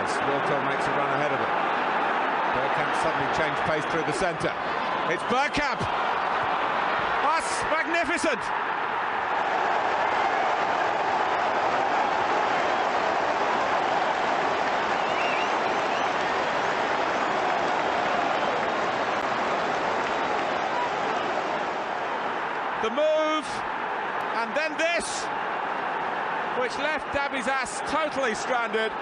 as Wilco makes a run ahead of him. Bergkamp suddenly changed pace through the centre. It's Bergkamp! That's magnificent! The move, and then this, which left Davi's ass totally stranded.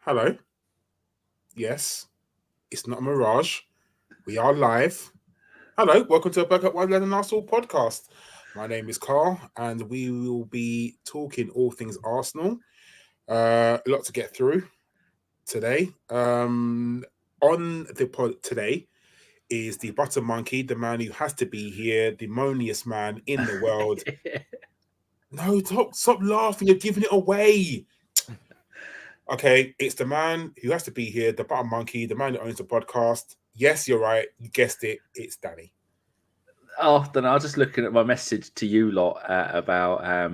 Hello. Yes, it's not a mirage. We are live. Hello, welcome to a Bergkamp Wonderland and Arsenal podcast. My name is Karl, and we will be talking all things Arsenal. A lot to get through today. On the pod today is the butter monkey, the man who has to be here, the moaniest man in the world. No, stop laughing. You're giving it away. Okay, it's the man who has to be here, the butter monkey, the man who owns the podcast. Yes, you're right. You guessed it. It's Danny. Oh, then I was just looking at my message to you lot about at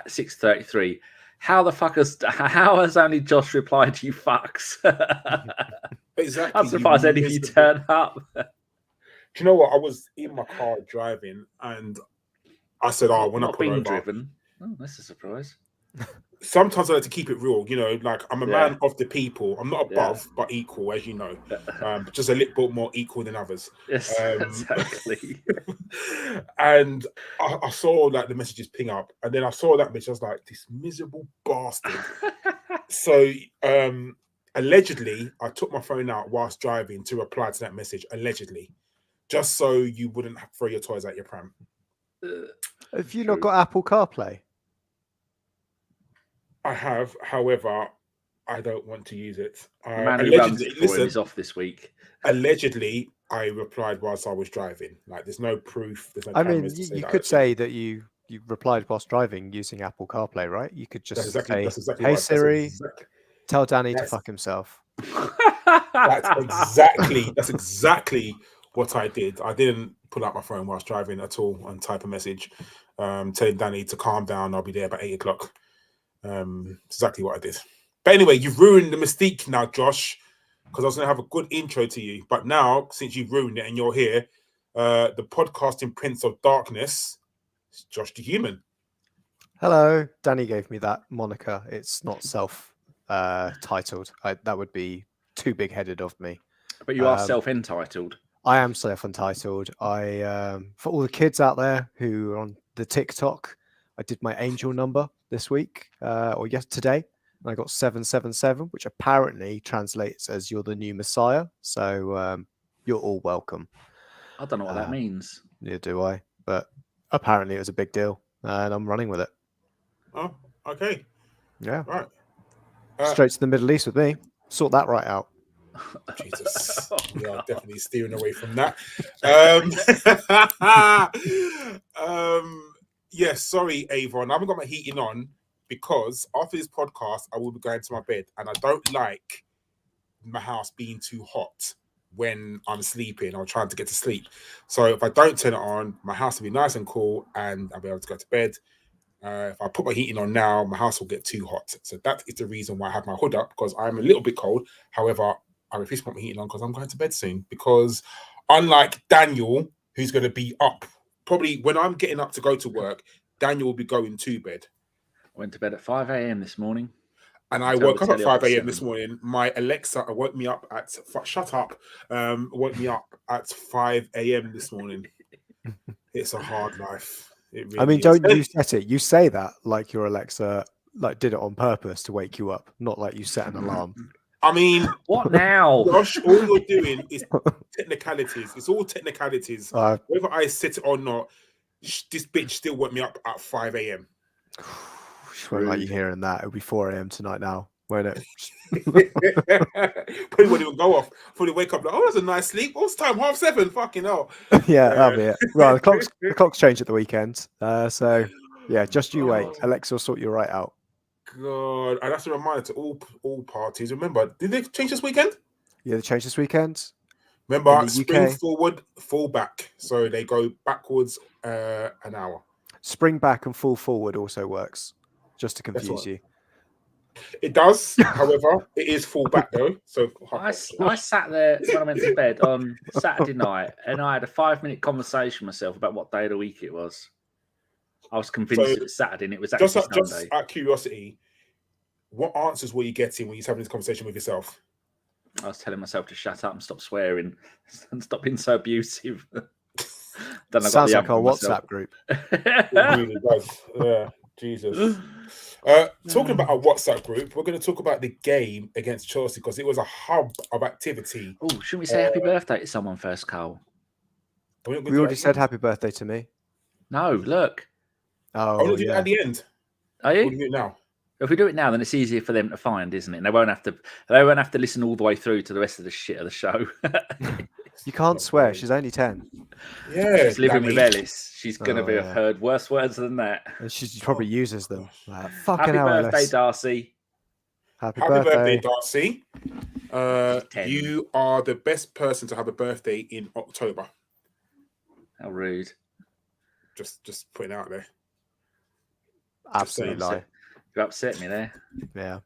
6:33. How has only Josh replied, you fucks? Exactly. I'm surprised any of you turn up. Do you know what? I was in my car driving and I said, oh, when I pull over. Driven. Oh, that's a surprise. Sometimes I like to keep it real, you know, like I'm a man of the people. I'm not above, but equal, as you know. But just a little bit more equal than others. Yes, exactly. And I saw like the messages ping up, and then I saw that message. I was like, this miserable bastard. So allegedly, I took my phone out whilst driving to reply to that message, allegedly, just so you wouldn't throw your toys at your pram. Have you not got Apple CarPlay? I have, however, I don't want to use it. The man who runs it for him is off this week. Allegedly, I replied whilst I was driving. Like, there's no proof. There's no. I mean, you could say that you replied whilst driving using Apple CarPlay, right? You could just say, "Hey Siri, tell Danny to fuck himself." That's exactly what I did. I didn't pull out my phone whilst driving at all and type a message telling Danny to calm down. I'll be there about 8 o'clock. Exactly what I did. But anyway, you've ruined the mystique now, Josh, because I was going to have a good intro to you. But now, since you've ruined it and you're here, the podcasting Prince of Darkness, Josh the Human. Hello. Danny gave me that moniker. It's not self-titled. That would be too big-headed of me. But you are self-entitled. I am self-entitled. For all the kids out there who are on the TikTok, I did my angel number this week or today, and I got 777, which apparently translates as "you're the new Messiah." So you're all welcome. I don't know what that means. Neither do I, but apparently it was a big deal, and I'm running with it. Oh, okay. Yeah. Right. Straight to the Middle East with me. Sort that right out. Jesus. We are definitely steering away from that. Yes, sorry, Avon. I haven't got my heating on because after this podcast, I will be going to my bed, and I don't like my house being too hot when I'm sleeping or trying to get to sleep. So if I don't turn it on, my house will be nice and cool, and I'll be able to go to bed. If I put my heating on now, my house will get too hot. So that is the reason why I have my hood up, because I'm a little bit cold. However, I refuse to put my heating on because I'm going to bed soon. Because unlike Daniel, who's going to be up, probably when I'm getting up to go to work, Daniel will be going to bed. I went to bed at 5 a.m. this morning. And I woke up at 5 a.m. this morning. My Alexa woke me up at... Shut up. Woke me up at 5 a.m. this morning. It's a hard life. It really I mean, is. don't you set it? You say that like your Alexa did it on purpose to wake you up, not like you set an alarm. I mean, what now? Josh, all you're doing is technicalities. It's all technicalities. Whether I set it or not, this bitch still woke me up at 5 a.m. Won't like you hearing that. It'll be 4 a.m. tonight now, won't it? Probably won't even go off. Probably wake up like, oh, that's a nice sleep. What's time? 7:30. Fucking hell. Yeah, that'll be it. Well, the clock's changed at the weekend. So, yeah, just you wait. Alexa will sort you right out. God, and that's a reminder to all parties. Remember, did they change this weekend? Yeah, they changed this weekend. Remember, spring forward, fall back. So they go backwards an hour. Spring back and fall forward also works, just to That's confuse what- you. It does, however, it is full back though. So I sat there when I went to bed on Saturday night and I had a 5-minute conversation with myself about what day of the week it was. I was convinced it was Saturday and it was actually Sunday. Just out of curiosity, what answers were you getting when you were having this conversation with yourself? I was telling myself to shut up and stop swearing and stop being so abusive. Then Sounds like our WhatsApp group. It really does. Yeah, Jesus. Talking about our WhatsApp group, we're going to talk about the game against Chelsea because it was a hub of activity. Oh, shouldn't we say happy birthday to someone first, Karl? We already said happy birthday to me. No, look. Oh, yeah. At the end. Are you? What do you do now? If we do it now, then it's easier for them to find, isn't it? And they won't have to listen all the way through to the rest of the shit of the show. You can't swear. She's only 10. Yeah, she's living with Ellis. She's gonna be heard worse words than that. And she probably uses them. Like, happy birthday, Darcy. Happy birthday, Darcy. You are the best person to have a birthday in October. How rude. Just putting it out there. Absolutely lie. You upset me there. Yeah.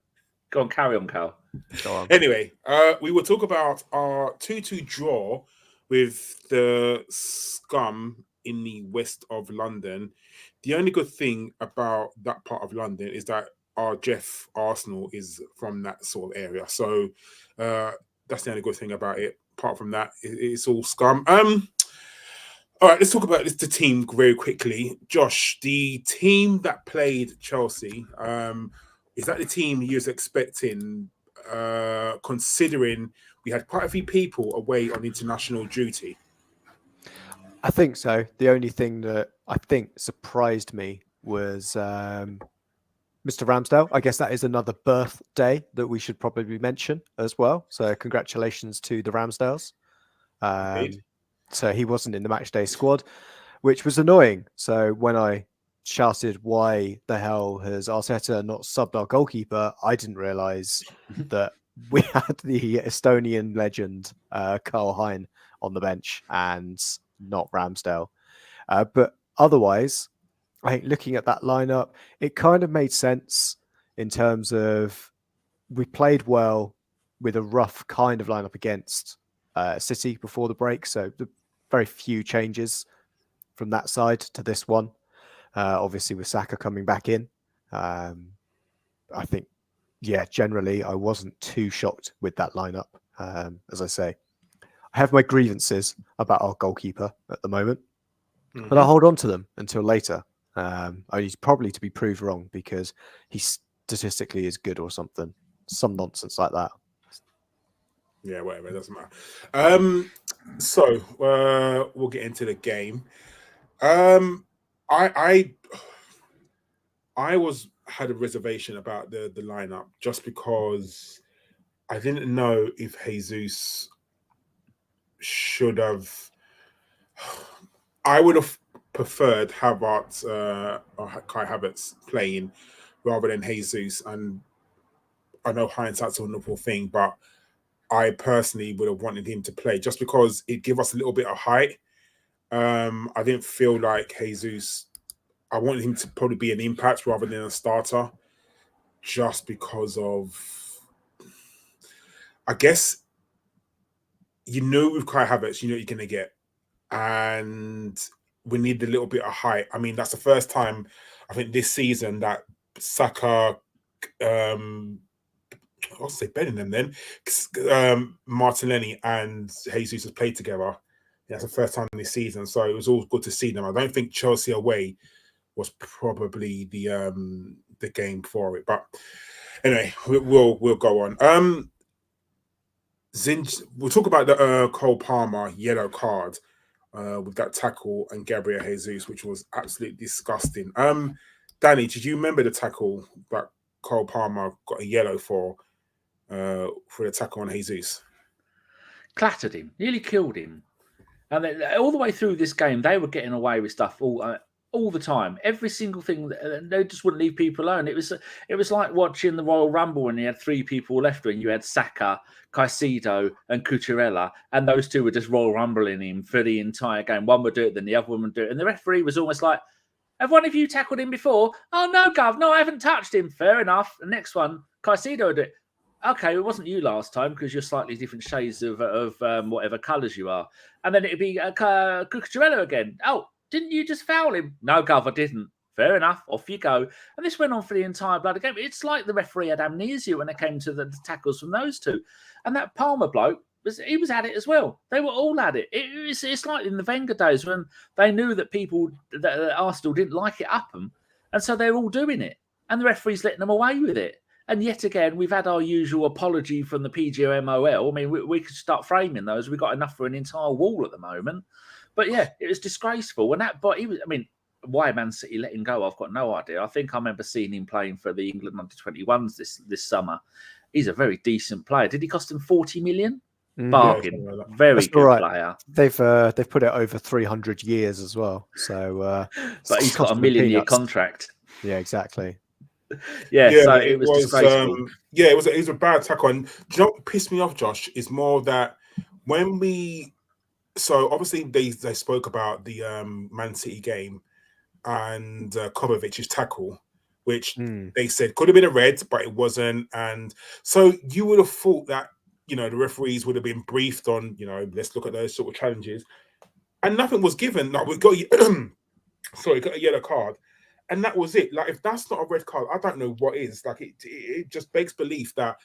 Go on, carry on, Karl. Go on. Anyway, we will talk about our 2-2 draw with the scum in the west of London. The only good thing about that part of London is that our Jeff Arsenal is from that sort of area. So that's the only good thing about it. Apart from that, it's all scum. All right, let's talk about the team very quickly. Josh, the team that played Chelsea, is that the team you was expecting, considering we had quite a few people away on international duty? I think so. The only thing that I think surprised me was Mr. Ramsdale. I guess that is another birthday that we should probably mention as well. So congratulations to the Ramsdales. So he wasn't in the matchday squad, which was annoying. So when I shouted, why the hell has Arteta not subbed our goalkeeper? I didn't realise that we had the Estonian legend, Karl Hein, on the bench and not Ramsdale. But otherwise, I think looking at that lineup, it kind of made sense in terms of we played well with a rough kind of lineup against City before the break. So the very few changes from that side to this one. Obviously with Saka coming back in. I think, generally I wasn't too shocked with that lineup. As I say, I have my grievances about our goalkeeper at the moment, but I'll hold on to them until later. Only probably to be proved wrong because he statistically is good or something. Some nonsense like that. Yeah, whatever, it doesn't matter. So we'll get into the game. I had a reservation about the lineup just because I didn't know if Jesus should have. I would have preferred Havertz or Kai Havertz playing rather than Jesus, and I know hindsight's a wonderful thing, but I personally would have wanted him to play just because it gave us a little bit of height. I didn't feel like Jesus. I wanted him to probably be an impact rather than a starter, just because of. I guess you know with Kai Havertz, you know what you're gonna get, and we need a little bit of height. I mean, that's the first time I think this season that Saka. I'll say Bellingham then. Martinelli and Jesus has played together. That's the first time this season, so it was all good to see them. I don't think Chelsea away was probably the game for it, but anyway, we'll go on. We'll talk about the Cole Palmer yellow card with that tackle and Gabriel Jesus, which was absolutely disgusting. Danny, did you remember the tackle that Cole Palmer got a yellow for the tackle on Jesus? Clattered him, nearly killed him. And all the way through this game, they were getting away with stuff all the time. Every single thing, they just wouldn't leave people alone. It was like watching the Royal Rumble when you had 3 people left when you had Saka, Caicedo, and Cucurella, and those two were just Royal Rumbling him for the entire game. One would do it, then the other one would do it, and the referee was almost like, Have one of you tackled him before? Oh, no, Gov. No, I haven't touched him. Fair enough. The next one, Caicedo did it. Okay, it wasn't you last time because you're slightly different shades of whatever colours you are. And then it'd be Cucurella again. Oh, didn't you just foul him? No, Gov, I didn't. Fair enough. Off you go. And this went on for the entire bloody game. It's like the referee had amnesia when it came to the tackles from those two. And that Palmer bloke, he was at it as well. They were all at it. It's like in the Wenger days when they knew that people, that Arsenal didn't like it up them. And so they're all doing it. And the referee's letting them away with it. And yet again, we've had our usual apology from the PGMOL. I mean, we could start framing those. We've got enough for an entire wall at the moment. But yeah, it was disgraceful. And that, but he was, I mean, why Man City let him go, I've got no idea. I think I remember seeing him playing for the England under-21s this summer. He's a very decent player. Did he cost him 40 million? Bargain. Yeah, very good player. They've put it over 300 years as well. So, but he's got a million-year contract. Yeah, exactly. Yeah, so it was disgraceful. It was a bad tackle. And do you know what pissed me off, Josh? Is more that when so obviously they spoke about the Man City game and Kovacic's tackle, which they said could have been a red, but it wasn't. And so you would have thought that, you know, the referees would have been briefed on, you know, let's look at those sort of challenges. And nothing was given. Like, we got got a yellow card. And that was it. Like, if that's not a red card, I don't know what is. Like, it just begs belief that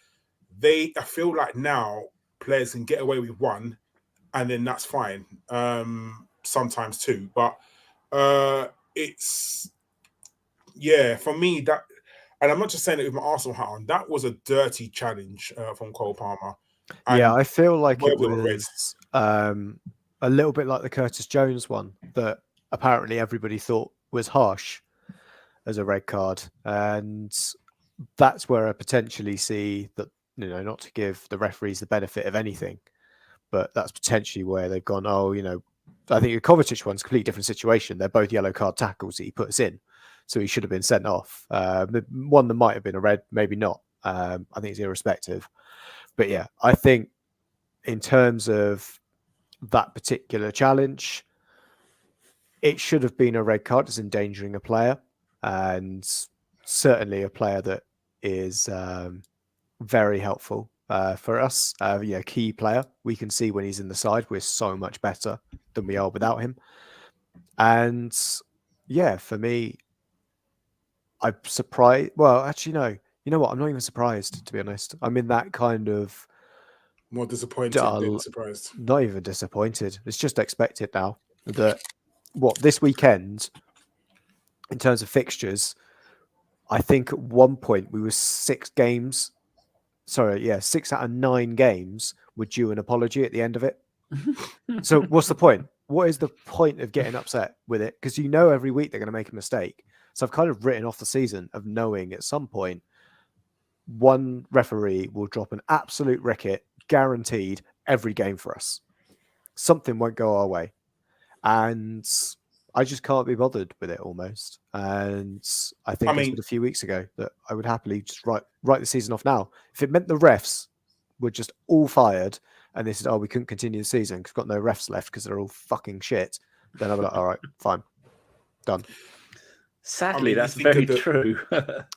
I feel like now players can get away with one, and then that's fine. Sometimes two. But it's, yeah, for me, that, and I'm not just saying it with my Arsenal hat on, that was a dirty challenge from Cole Palmer. And yeah, I feel like it was a little bit like the Curtis Jones one that apparently everybody thought was harsh as a red card. And that's where I potentially see that, you know, not to give the referees the benefit of anything, but that's potentially where they've gone, oh, you know, I think the Kovacic one's a completely different situation. They're both yellow card tackles that he puts in. So he should have been sent off. The one that might have been a red, maybe not. I think it's irrespective. But yeah, I think in terms of that particular challenge, it should have been a red card. It's endangering a player, and certainly a player that is very helpful for us. Yeah, key player. We can see when he's in the side, we're so much better than we are without him. And yeah, for me, I'm surprised. Well, actually, no. You know what? I'm not even surprised, to be honest. I'm in that kind of more disappointed than surprised. Not even disappointed. It's just expected now that this weekend, in terms of fixtures, I think at one point we were 6 out of 9 games were due an apology at the end of it. So what's the point? What is the point of getting upset with it? Because you know every week they're going to make a mistake. So I've kind of written off the season of knowing at some point one referee will drop an absolute ricket, guaranteed, every game for us. Something won't go our way. And I just can't be bothered with it almost. And I think it was a few weeks ago that I would happily just write the season off now. If it meant the refs were just all fired and they said, oh, we couldn't continue the season because we've got no refs left because they're all fucking shit, then I'd be like, all right, fine. Done. Sadly, that's very true.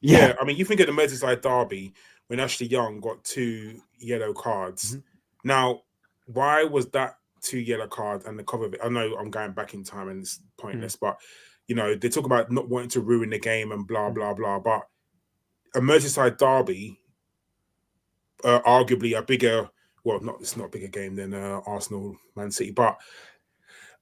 Yeah, I mean, you think of the Merseyside derby when Ashley Young got 2 yellow cards. Mm-hmm. Now, why was that 2 yellow cards and the cover of it? I know I'm going back in time and it's pointless, but, you know, they talk about not wanting to ruin the game and blah, blah, blah. But a Merseyside derby, arguably a bigger, it's not a bigger game than Arsenal, Man City, but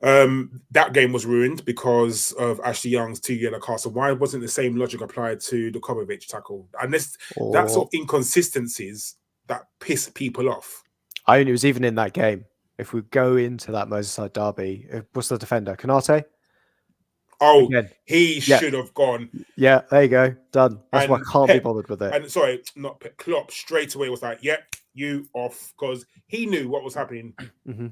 that game was ruined because of Ashley Young's 2 yellow cards. So why wasn't the same logic applied to the Kovacic tackle? And that sort of inconsistencies that piss people off. It was even in that game. If we go into that Merseyside derby, what's the defender? Kanate? Oh, again. He should have gone. Yeah, there you go. Done. That's why I can't be bothered with it. And sorry, not Pep, Klopp straight away was like, yep, you off, because he knew what was happening. Mm-hmm.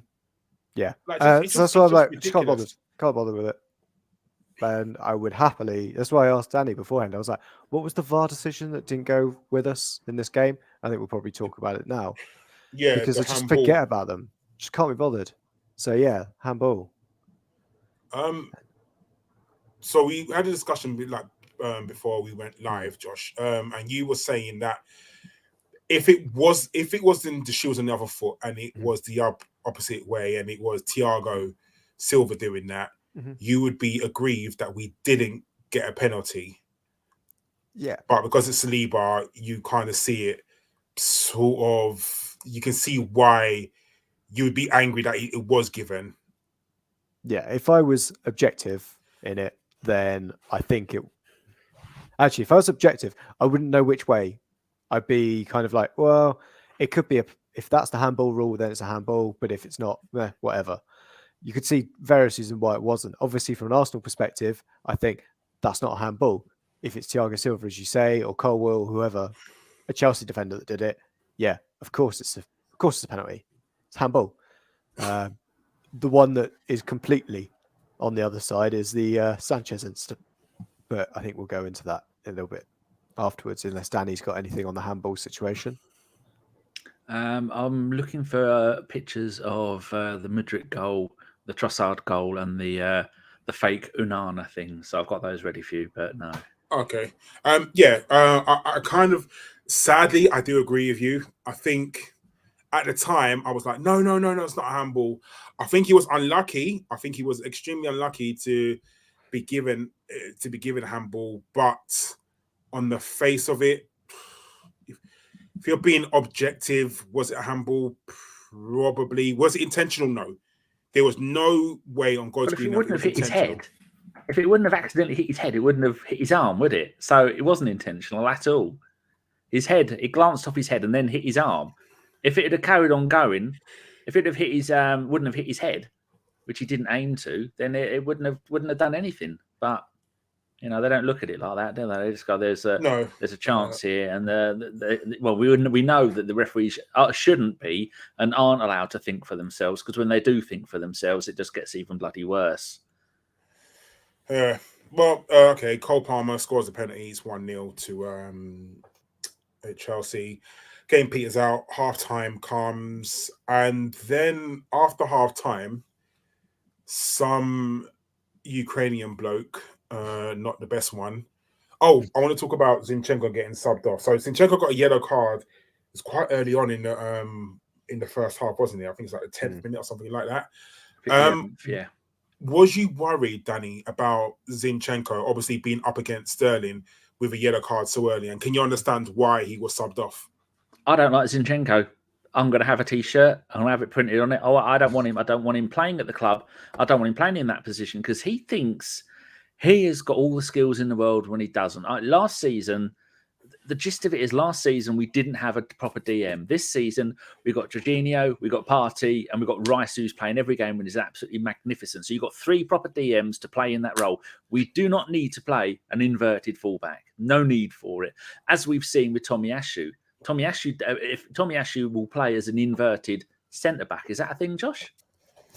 Yeah. Like, so that's why I'm like, just can't bother with it. And I would happily, that's why I asked Danny beforehand. I was like, what was the VAR decision that didn't go with us in this game? I think we'll probably talk about it now. Yeah. Because I just forget about them. Just can't be bothered. So yeah, handball. so we had a discussion before we went live, Josh, and you were saying that if it was in the shoes on the other foot and it was the opposite way and it was Thiago Silva doing that, you would be aggrieved that we didn't get a penalty. Yeah. But because it's Saliba, you kind of see it sort of, you can see why you would be angry that it was given. Yeah, if I was objective in it, then I think it... Actually, if I was objective, I wouldn't know which way. I'd be kind of like, well, it could be if that's the handball rule, then it's a handball. But if it's not, whatever. You could see various reasons why it wasn't. Obviously, from an Arsenal perspective, I think that's not a handball. If it's Thiago Silva, as you say, or Colwell, whoever, a Chelsea defender that did it, yeah, of course it's a penalty. It's handball. The one that is completely on the other side is the Sanchez incident. But I think we'll go into that a little bit afterwards, unless Danny's got anything on the handball situation. I'm looking for pictures of the Madrid goal, the Trossard goal, and the fake Unana thing. So I've got those ready for you, but no. Okay. I kind of, sadly, I do agree with you. I think at the time I was like, no, it's not a handball. I think he was unlucky. I think he was extremely unlucky to be given a handball. But on the face of it, if you're being objective, was it a handball? Probably. Was it intentional? No. There was no way on God's green. If it wouldn't have hit his head, if it wouldn't have accidentally hit his head, it wouldn't have hit his arm, would it? So it wasn't intentional at all. His head, it glanced off his head and then hit his arm. If it had carried on going, if it had hit his wouldn't have hit his head, which he didn't aim to, then it wouldn't have done anything. But you know, they don't look at it like that, do they? They just go, there's a chance here, and we know that the referees shouldn't be and aren't allowed to think for themselves, because when they do think for themselves, it just gets even bloody worse. Yeah. Well, okay. Cole Palmer scores the penalty. It's 1-0 to Chelsea. Game peters out. Half-time comes. And then after half-time, some Ukrainian bloke, not the best one. Oh, I want to talk about Zinchenko getting subbed off. So Zinchenko got a yellow card. It's quite early on in the first half, wasn't it? I think it's like the 10th minute or something like that. Yeah. Was you worried, Danny, about Zinchenko obviously being up against Sterling with a yellow card so early? And can you understand why he was subbed off? I don't like Zinchenko. I'm going to have a T-shirt. I'm going to have it printed on it. Oh, I don't want him. I don't want him playing at the club. I don't want him playing in that position, because he thinks he has got all the skills in the world when he doesn't. Last season, the gist of it is last season we didn't have a proper DM. This season we got Jorginho, we got Partey, and we got Reiss, who's playing every game and is absolutely magnificent. So you've got 3 proper DMs to play in that role. We do not need to play an inverted fullback. No need for it. As we've seen with Tomiyasu. If Tomiyasu will play as an inverted centre-back. Is that a thing, Josh?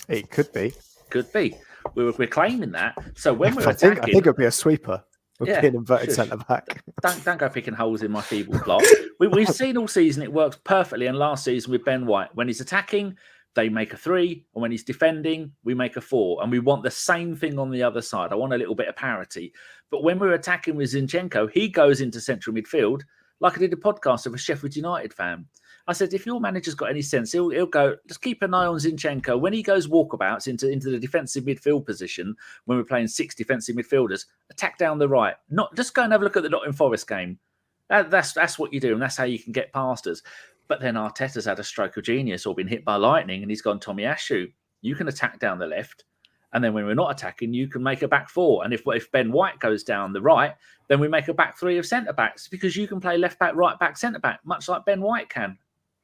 It could be. Could be. We're claiming that. So when we're I think it'll be a sweeper. Be an inverted centre back. Don't go picking holes in my feeble plot. We've seen all season it works perfectly. And last season with Ben White, when he's attacking, they make a 3, and when he's defending, we make a 4. And we want the same thing on the other side. I want a little bit of parity. But when we're attacking with Zinchenko, he goes into central midfield. Like I did a podcast of a Sheffield United fan. I said, if your manager's got any sense, he'll go, just keep an eye on Zinchenko. When he goes walkabouts into the defensive midfield position, when we're playing 6 defensive midfielders, attack down the right. Not just go and have a look at the Nottingham Forest game. That's what you do, and that's how you can get past us. But then Arteta's had a stroke of genius or been hit by lightning, and he's gone, Tomiyasu, you can attack down the left. And then when we're not attacking, you can make a back 4. And if Ben White goes down the right, then we make a back 3 of centre-backs, because you can play left-back, right-back, centre-back, much like Ben White can.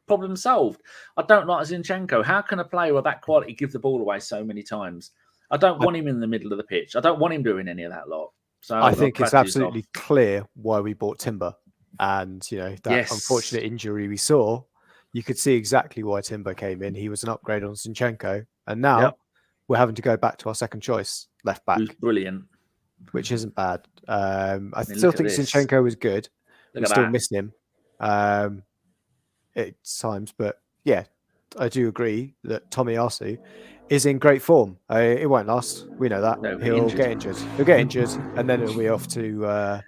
Problem solved. I don't like Zinchenko. How can a player of that quality give the ball away so many times? I don't want him in the middle of the pitch. I don't want him doing any of that lot. So I think it's absolutely clear why we bought Timber. And, that unfortunate injury we saw, you could see exactly why Timber came in. He was an upgrade on Zinchenko. And now we're having to go back to our second choice, left back. Who's brilliant. Which isn't bad. I still think Zinchenko was good. We still miss him at times. But yeah, I do agree that Tomiyasu is in great form. It won't last. We know that. No, He'll get injured. He'll get injured, and then it'll be off to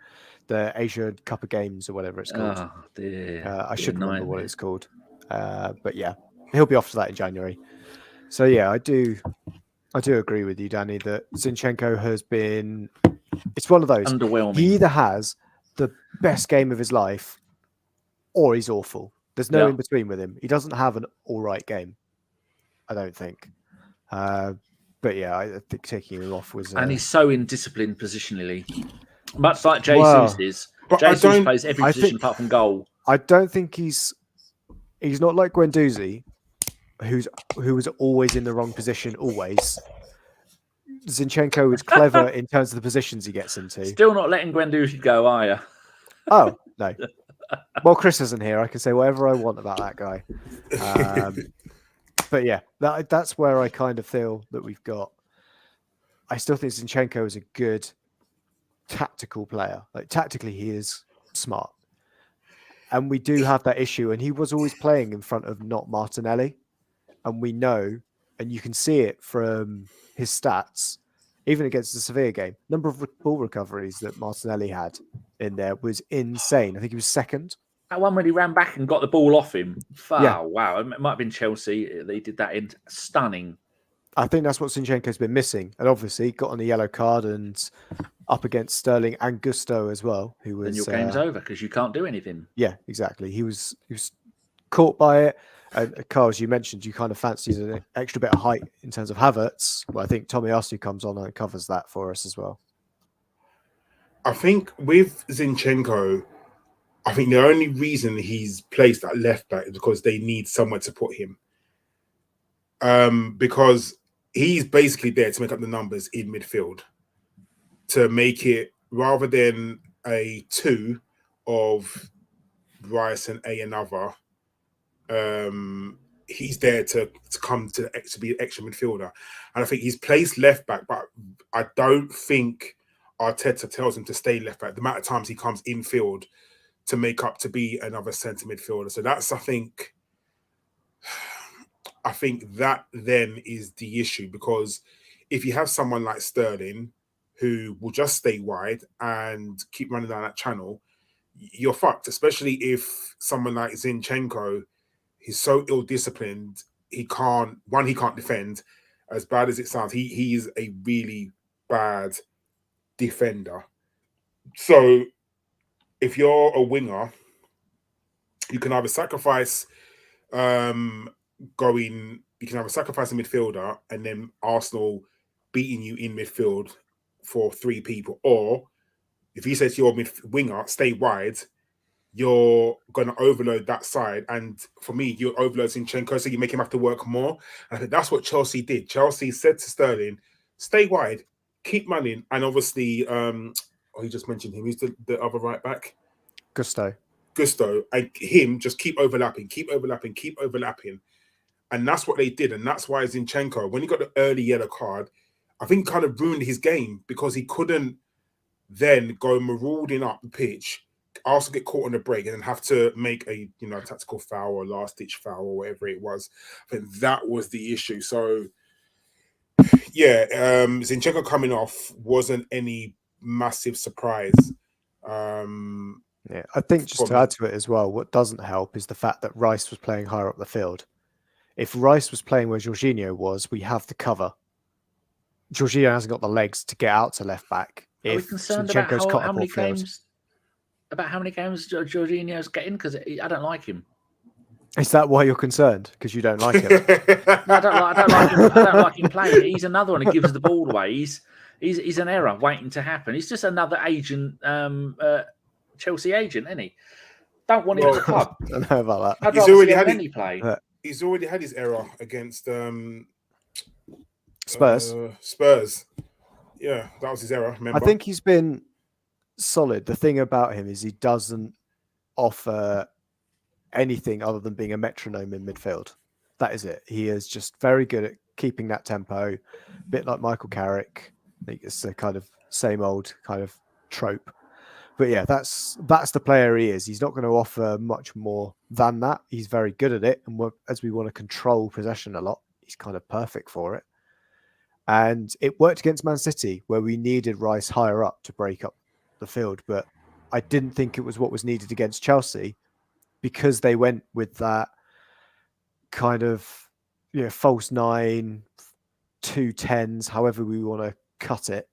the Asia Cup of Games or whatever it's called. Oh, dear. I should remember what nightmare. it's called. But yeah, he'll be off to that in January. So yeah, I do agree with you, Danny, that Zinchenko has been. It's one of those. Underwhelming. He either has the best game of his life, or he's awful. There's no in between with him. He doesn't have an all right game, I don't think. But yeah, I think taking him off was. And he's so indisciplined positionally, much like Jesus is. Jesus plays every position apart from goal. I don't think he's not like Guendouzi, who was always in the wrong position always. Zinchenko is clever in terms of the positions he gets into. Still not letting Guendouzi go, are you? Oh no. Well, Chris isn't here. I can say whatever I want about that guy. But yeah, that's where I kind of feel that we've got. I still think Zinchenko is a good tactical player. Like tactically, he is smart, and we do have that issue. And he was always playing in front of not Martinelli, and we know, and you can see it from his stats, even against the Sevilla game. Number of ball recoveries that Martinelli had in there was insane. I think he was second. That one when he ran back and got the ball off him. Oh, Yeah. Wow. It might have been Chelsea. They did that in stunning. I think that's what Zinchenko's been missing. And obviously got on a yellow card and up against Sterling and Gusto as well, who was... And your game's over because you can't do anything. Yeah, exactly. He was caught by it. And Karl, as you mentioned, you kind of fancied an extra bit of height in terms of Havertz. Well, I think Tomiyasu comes on and covers that for us as well. I think with Zinchenko, I think the only reason he's placed at left back is because they need somewhere to put him. Because he's basically there to make up the numbers in midfield, to make it, rather than a 2 of Reiss and another, he's there to come to be an extra midfielder. And I think he's placed left back, but I don't think Arteta tells him to stay left back. The amount of times he comes infield to make up to be another centre midfielder. So that's, I think that then is the issue, because if you have someone like Sterling who will just stay wide and keep running down that channel, you're fucked, especially if someone like Zinchenko, he's so ill-disciplined, he can't defend. As bad as it sounds, he is a really bad defender. So if you're a winger, you can either sacrifice a midfielder and then Arsenal beating you in midfield for 3 people, or if you say to your winger, stay wide, you're going to overload that side. And for me, you're overloading Zinchenko, so you make him have to work more. And I think that's what Chelsea did. Chelsea said to Sterling, stay wide, keep running. And obviously, you just mentioned him. Who's the other right back? Gusto. And him just keep overlapping. And that's what they did. And that's why Zinchenko, when he got the early yellow card, I think kind of ruined his game, because he couldn't then go marauding up the pitch, also get caught on the break, and then have to make a tactical foul or last-ditch foul or whatever it was. I think that was the issue. So, yeah, Zinchenko coming off wasn't any massive surprise. Yeah, I think just to add to it as well, what doesn't help is the fact that Reiss was playing higher up the field. If Reiss was playing where Jorginho was, we have the cover. Jorginho hasn't got the legs to get out to left back. Are we concerned about how many games Jorginho's getting? Because I don't like him. Is that why you're concerned? Because you don't like him? No, I don't like him playing. He's another one who gives the ball away. He's an error waiting to happen. He's just another agent, Chelsea agent, isn't he? Don't want him at the club. I don't know about that. He's already had any play. He's already had his error against Spurs. Yeah, that was his error. Remember? I think he's been solid. The thing about him is he doesn't offer anything other than being a metronome in midfield. That is it. He is just very good at keeping that tempo, a bit like Michael Carrick. I think it's the kind of same old kind of trope. But yeah, that's the player he is. He's not going to offer much more than that. He's very good at it. And as we want to control possession a lot, he's kind of perfect for it. And it worked against Man City, where we needed Reiss higher up to break up the field. But I didn't think it was what was needed against Chelsea, because they went with that kind of false 9, 2 10s, however we want to cut it.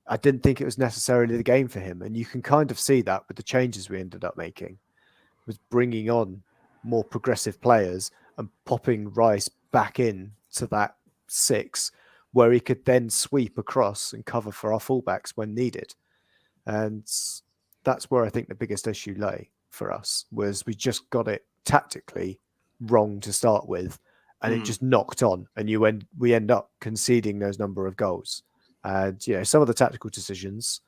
I didn't think it was necessarily the game for him. And you can kind of see that with the changes we ended up making, was bringing on more progressive players and popping Reiss back in to that 6, where he could then sweep across and cover for our fullbacks when needed. And that's where I think the biggest issue lay for us, was we just got it tactically wrong to start with, and it just knocked on, and we end up conceding those number of goals. And some of the tactical decisions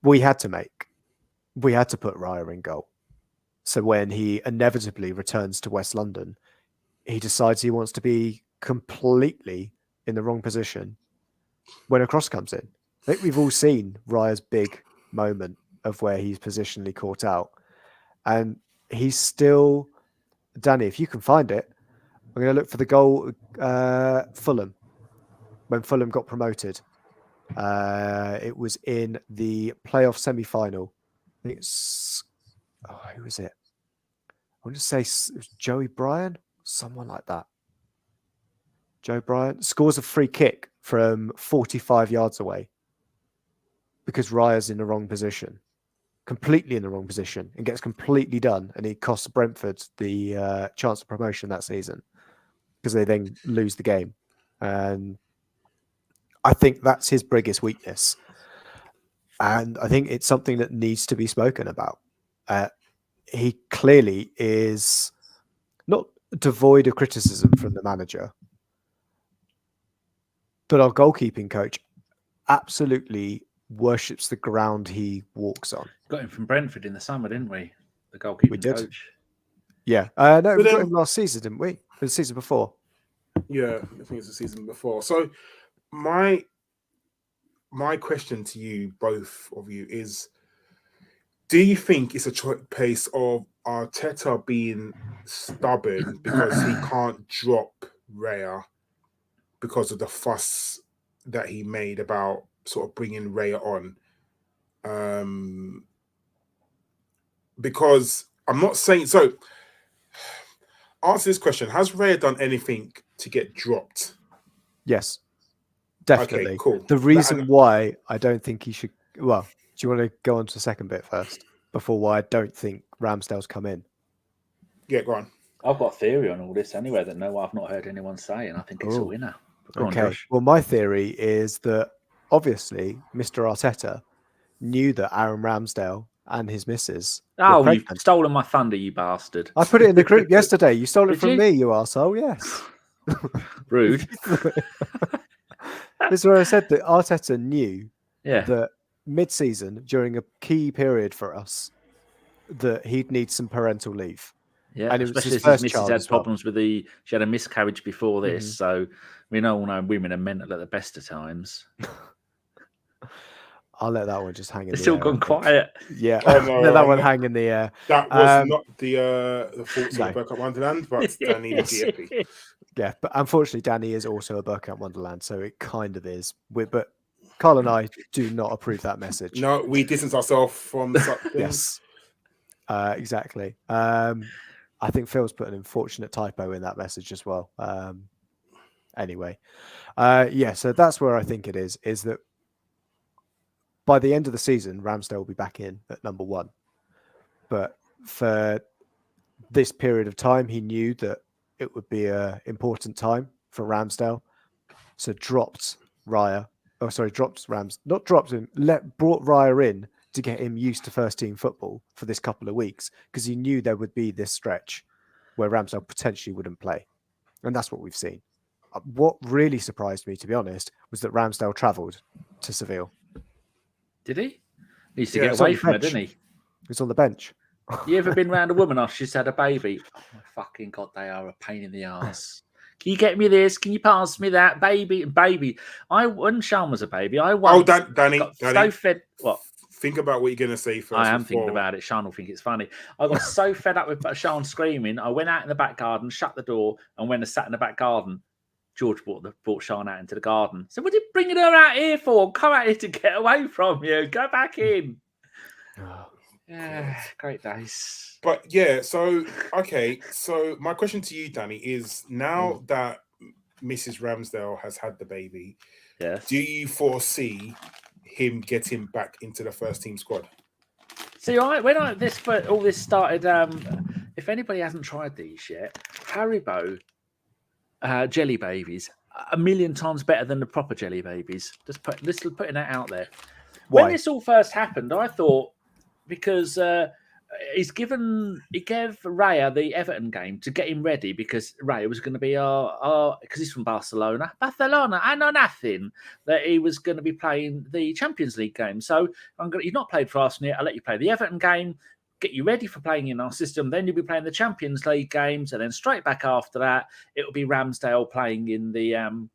we had to make. We had to put Raya in goal. So when he inevitably returns to West London, he decides he wants to be completely in the wrong position when a cross comes in. I think we've all seen Raya's big moment of where he's positionally caught out. And he's still... Danny, if you can find it, I'm going to look for the goal Fulham, when Fulham got promoted. It was in the playoff semi-final. I think it's... who was it? I want to say it was Joey Bryan, someone like that. Joe Bryan scores a free kick from 45 yards away because Raya's in the wrong position, completely in the wrong position, and gets completely done. And he costs Brentford the chance of promotion that season because they then lose the game. And I think that's his biggest weakness. And I think it's something that needs to be spoken about. He clearly is not devoid of criticism from the manager, but our goalkeeping coach absolutely worships the ground he walks on. Got him from Brentford in the summer, didn't we? The goalkeeping coach. Yeah. No, we got him last season, didn't we? The season before. Yeah, I think it's the season before. So my question to you, both of you, is: do you think it's a case of Arteta being stubborn because he can't drop Raya because of the fuss that he made about sort of bringing Raya on? Because I'm not saying... So, answer this question. Has Raya done anything to get dropped? Yes, definitely. Okay, cool. The reason why I don't think he should... Well, do you want to go on to the second bit first before why I don't think Ramsdale's come in? Yeah, go on. I've got a theory on all this anyway that I've not heard anyone say, and I think it's a winner. Go on, Josh. Well, my theory is that obviously Mr. Arteta knew that Aaron Ramsdale and his missus were you've stolen my thunder, you bastard. I put it in the group yesterday. You stole it from me, you arsehole. Yes. Rude. This is where I said that Arteta knew that mid-season, during a key period for us, that he'd need some parental leave. Yeah, and especially as his missus had problems with she had a miscarriage before this. So we all know women are mental at the best of times. I'll let that one just hang in the air. It's still gone quiet. Yeah, let that one hang in the air. That was not the thoughts of Bergkamp Wonderland, but Danny was GFP. Yeah, but unfortunately, Danny is also a Bergkamp Wonderland, so it kind of is. But Karl and I do not approve that message. No, we distance ourselves from such things. Yes, exactly. I think Phil's put an unfortunate typo in that message as well. Anyway, so that's where I think it is that by the end of the season, Ramsdale will be back in at number 1. But for this period of time, he knew that it would be an important time for Ramsdale. So dropped Raya. Oh, sorry, brought Raya in to get him used to first team football for this couple of weeks, because he knew there would be this stretch where Ramsdale potentially wouldn't play. And that's what we've seen. What really surprised me, to be honest, was that Ramsdale travelled to Seville. Did he? He used to get away from it, didn't he? He was on the bench. You ever been round a woman after she's had a baby? Oh my fucking God, they are a pain in the arse. Can you get me this? Can you pass me that? Baby. When Sean was a baby, I once Danny, so fed. What? Think about what you're going to say first. I am thinking about it. Sean will think it's funny. I got so fed up with Sean screaming. I went out in the back garden, shut the door, and went and sat in the back garden George brought Sean out into the garden. So what are you bringing her out here for? Come out here to get away from you. Go back in. Yeah, great days. But yeah, so okay. So my question to you, Danny, is now that Mrs. Ramsdale has had the baby, yes, do you foresee him getting back into the first team squad? See, when all this started, if anybody hasn't tried these yet, Haribo jelly babies, 1,000,000 times better than the proper jelly babies. Just putting that out there. Why? When this all first happened, I thought because he gave Raya the Everton game to get him ready because Raya was going to be because he's from Barcelona. I know nothing that he was going to be playing the Champions League game. So you've not played for Arsenal yet. I'll let you play the Everton game, get you ready for playing in our system. Then you'll be playing the Champions League games, and then straight back after that, it will be Ramsdale playing in the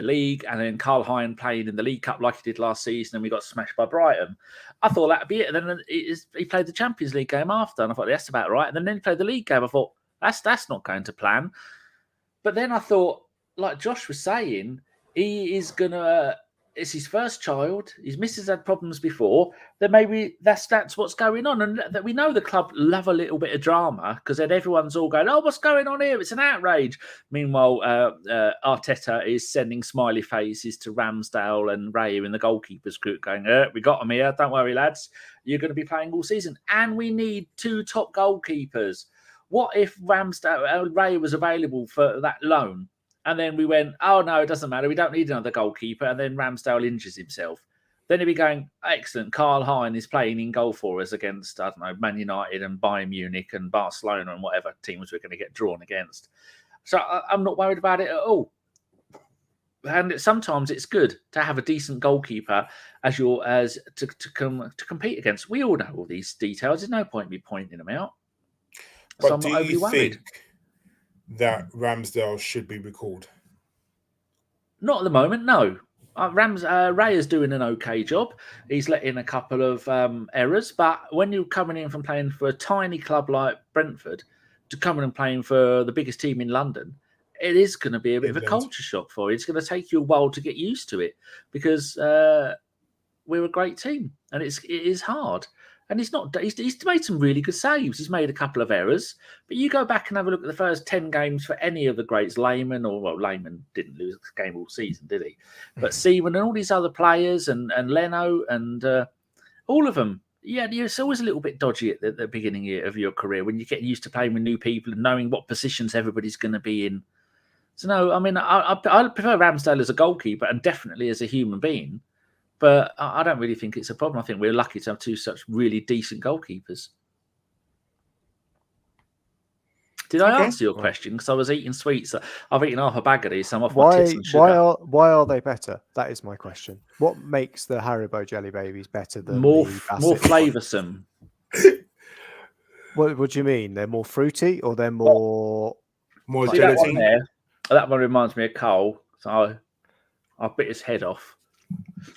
league, and then Karl Hein playing in the League Cup like he did last season, and we got smashed by Brighton. I thought that'd be it. And then he played the Champions League game after, and I thought that's about right. And then he played the league game. I thought that's not going to plan. But then I thought, like Josh was saying, he is gonna. It's his first child. His missus had problems before. Then maybe that's what's going on, and that we know the club love a little bit of drama because then everyone's all going, "Oh, what's going on here? It's an outrage." Meanwhile, Arteta is sending smiley faces to Ramsdale and Raya in the goalkeepers group, going, "We got them here. Don't worry, lads. You're going to be playing all season, and we need 2 top goalkeepers." What if Raya was available for that loan? And then we went, oh, no, it doesn't matter. We don't need another goalkeeper. And then Ramsdale injures himself. Then he'd be going, excellent. Karl Hein is playing in goal for us against, I don't know, Man United and Bayern Munich and Barcelona and whatever teams we're going to get drawn against. So I'm not worried about it at all. And sometimes it's good to have a decent goalkeeper to compete against. We all know all these details. There's no point in me pointing them out. But so I'm not overly worried. That Ramsdale should be recalled? Not at the moment, no. Raya's doing an okay job. He's let in a couple of errors, but when you're coming in from playing for a tiny club like Brentford to coming and playing for the biggest team in London, it is going to be a bit of a culture shock for you. It's going to take you a while to get used to it because we're a great team and it is hard. And he's made some really good saves. He's made a couple of errors. But you go back and have a look at the first 10 games for any of the greats. Lehmann didn't lose a game all season, did he? But Seaman and all these other players and Leno and all of them. Yeah, it's always a little bit dodgy at the beginning of your career when you're getting used to playing with new people and knowing what positions everybody's going to be in. So, no, I mean, I prefer Ramsdale as a goalkeeper and definitely as a human being. But I don't really think it's a problem. I think we're lucky to have 2 such really decent goalkeepers. Did I answer your question? Because I was eating sweets. I've eaten half a bag of these, so I'm off my tits and sugar. Why are they better? That is my question. What makes the Haribo jelly babies better than more flavoursome? What do you mean? They're more fruity or they're more gelatin? That one reminds me of Karl. So I bit his head off.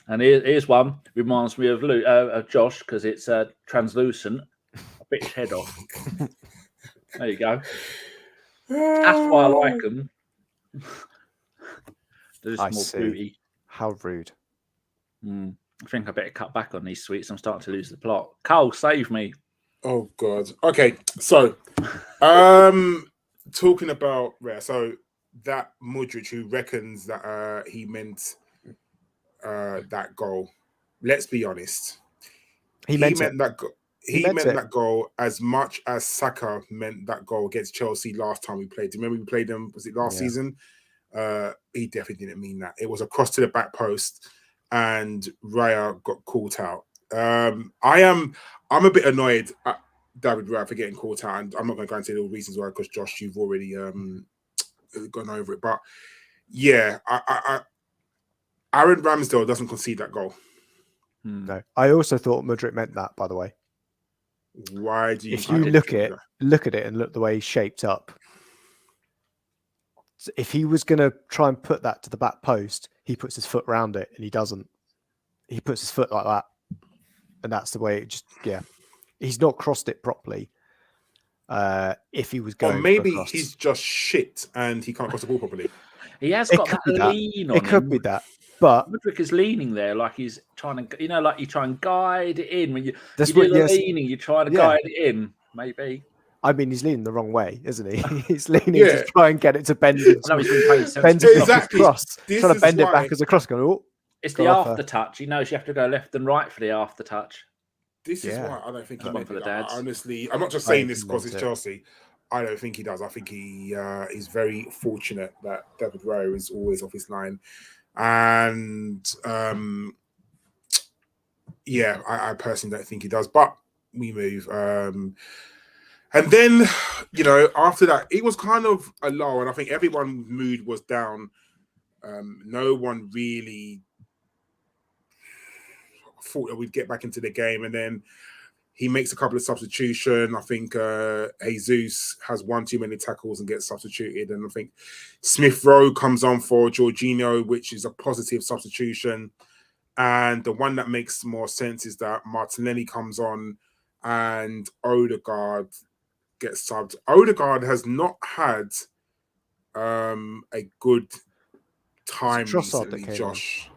And here's one. Reminds me of Josh because it's translucent. I bit his head off. There you go. That's why I like them. They're just more fruity. How rude. I think I better cut back on these sweets. I'm starting to lose the plot. Karl, save me. Oh, God. Okay, so talking about Raya. So that Mudryk who reckons that he meant that goal. Let's be honest. He meant that goal. He meant that goal as much as Saka meant that goal against Chelsea last time we played. Do you remember we played them? Was it last season? He definitely didn't mean that. It was a cross to the back post, and Raya got caught out. I'm a bit annoyed at David Raya for getting caught out, and I'm not going to go into the reasons why because Josh, you've already gone over it. But yeah, Aaron Ramsdale doesn't concede that goal. No, I also thought Mudryk meant that. By the way, why do you? If you look at it and look the way he's shaped up, if he was going to try and put that to the back post, he puts his foot around it, and he doesn't. He puts his foot like that, and that's the way it just. Yeah, he's not crossed it properly. If he was going, or maybe he's just shit and he can't cross the ball properly. He has It got could that be that. lean on It could him. be that. But Mudryk is leaning there like he's trying to, like you try and guide it in. When you that's do what- the yes. leaning, you try to Yeah. guide it in, maybe. I mean, he's leaning the wrong way, isn't he? He's leaning Yeah. to try and get it to bend. I know he's been playing Bend sensible. it Exactly. across. This Trying to is bend it why- back as a cross. Going, oh, It's Go the off, after touch. He knows you have to go left and right for the after touch. This is Yeah. why I don't think he One meant for it. the dads. Honestly, I'm not just I saying think this he because meant it's it. Chelsea. I don't think he does. I think he is very fortunate that David Rowe is always off his line. And yeah, I personally don't think he does. But we move. And then, after that, it was kind of a lull. And I think everyone's mood was down. No one really thought that we'd get back into the game. And then he makes a couple of substitutions. I think Jesus has one too many tackles and gets substituted. And I think Smith Rowe comes on for Jorginho, which is a positive substitution. And the one that makes more sense is that Martinelli comes on and Odegaard gets subbed. Odegaard has not had a good time Trossard that recently, came Josh.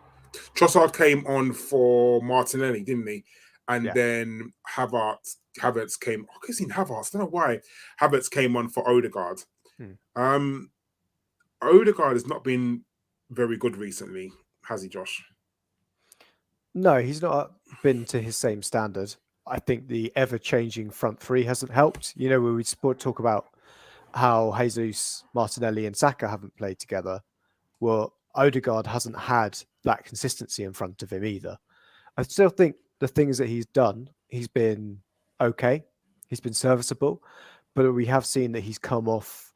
Trossard came on for Martinelli, didn't he? And Yeah. then Havertz came. I could have seen Havertz. I don't know why. Havertz came on for Odegaard. Odegaard has not been very good recently, has he, Josh? No, he's not been to his same standard. I think the ever-changing front three hasn't helped. Where we talk about how Jesus, Martinelli and Saka haven't played together. Well, Odegaard hasn't had that consistency in front of him either. I still think the things that he's done, he's been okay. He's been serviceable. But we have seen that he's come off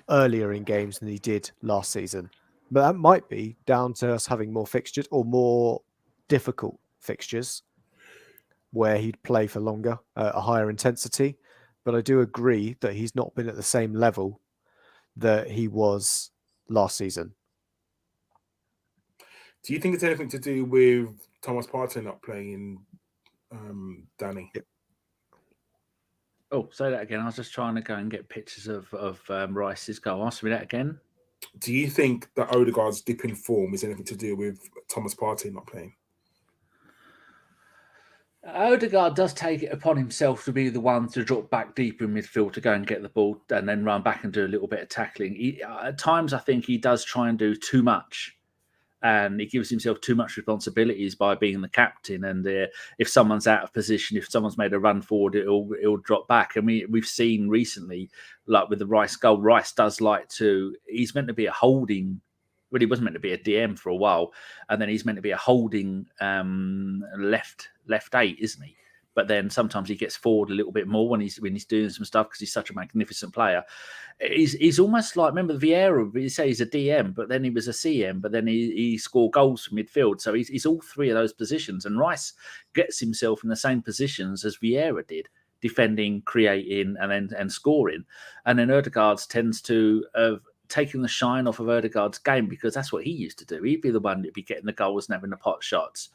earlier in games than he did last season. But that might be down to us having more fixtures or more difficult fixtures where he'd play for longer, a higher intensity. But I do agree that he's not been at the same level that he was last season. Do you think it's anything to do with Thomas Partey not playing, Danny? Oh, say that again. I was just trying to go and get pictures of Rice's goal. Ask me that again. Do you think that Odegaard's dip in form is anything to do with Thomas Partey not playing? Odegaard does take it upon himself to be the one to drop back deep in midfield to go and get the ball and then run back and do a little bit of tackling. At times, I think he does try and do too much. And he gives himself too much responsibilities by being the captain. And if someone's out of position, if someone's made a run forward, it'll drop back. And we've seen recently, like with the Reiss goal, Reiss does like to. He's meant to be a holding. Well, he wasn't meant to be a DM for a while, and then he's meant to be a holding left 8, isn't he? But then sometimes he gets forward a little bit more when he's doing some stuff because he's such a magnificent player. He's almost like, remember Vieira, you say he's a DM, but then he was a CM, but then he scored goals from midfield. So he's all three of those positions. And Reiss gets himself in the same positions as Vieira did, defending, creating, and scoring. And then Odegaard tends to have taken the shine off of Odegaard's game because that's what he used to do. He'd be the one that'd be getting the goals and having the pot shots.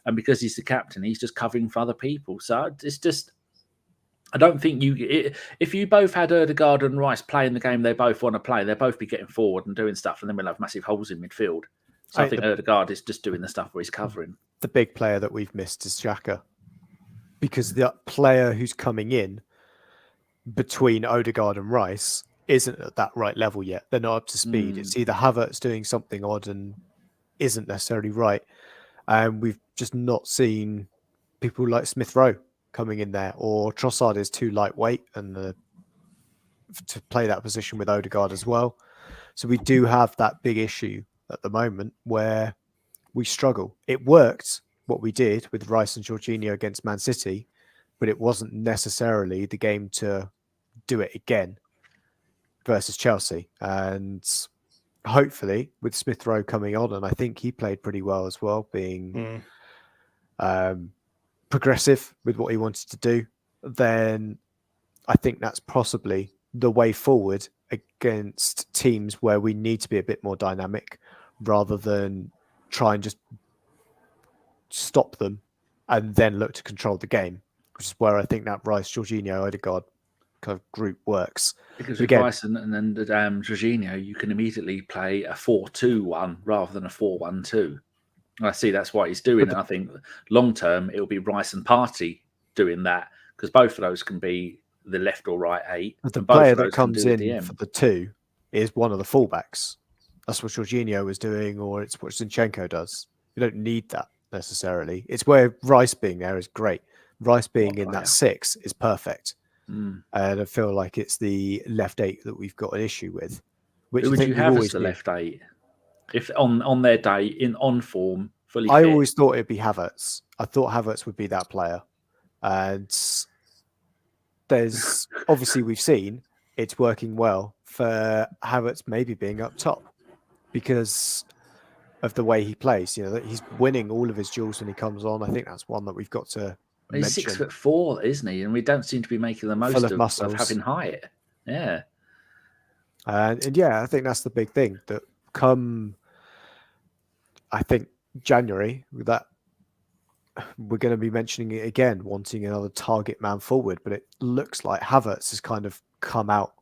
And because he's the captain, he's just covering for other people. So it's just, I don't think if you both had Odegaard and Reiss playing the game they both want to play, they'll both be getting forward and doing stuff, and then we'll have massive holes in midfield. So I think Odegaard is just doing the stuff where he's covering. The big player that we've missed is Saka, because the player who's coming in between Odegaard and Reiss isn't at that right level yet. They're not up to speed. It's either Havertz doing something odd and isn't necessarily right. And we've just not seen people like Smith Rowe coming in there, or Trossard is too lightweight and to play that position with Odegaard as well. So we do have that big issue at the moment where we struggle. It worked what we did with Reiss and Jorginho against Man City, but it wasn't necessarily the game to do it again versus Chelsea. And hopefully with Smith Rowe coming on, and I think he played pretty well as well, being progressive with what he wanted to do, then I think that's possibly the way forward against teams where we need to be a bit more dynamic rather than try and just stop them and then look to control the game, which is where I think that Reiss, Jorginho, Odegaard kind of group works. Because But with again, Reiss and Jorginho, you can immediately play a 4-2-1 rather than a 4-1-2. I see that's what he's doing. And I think long term, it'll be Reiss and Partey doing that because both of those can be the left or right 8. But the and both player of that those can comes do the in DM. for the 2 is one of the fullbacks. That's what Jorginho was doing, or it's what Zinchenko does. You don't need that necessarily. It's where Reiss being there is great. Reiss being in that 6 is perfect. And I feel like it's the left 8 that we've got an issue with. Which Who I would think you we've have as always the been. left 8? If on their day, on form, fully I fit? always thought it'd be Havertz. I thought Havertz would be that player. And there's obviously we've seen it's working well for Havertz maybe being up top because of the way he plays. You know, that he's winning all of his duels when he comes on. I think that's one that we've got to He's mention. 6'4", isn't he? And we don't seem to be making the most Full of of muscles. having height. Yeah. And yeah, I think that's the big thing that come, I think, January, that we're going to be mentioning it again, wanting another target man forward. But it looks like Havertz has kind of come out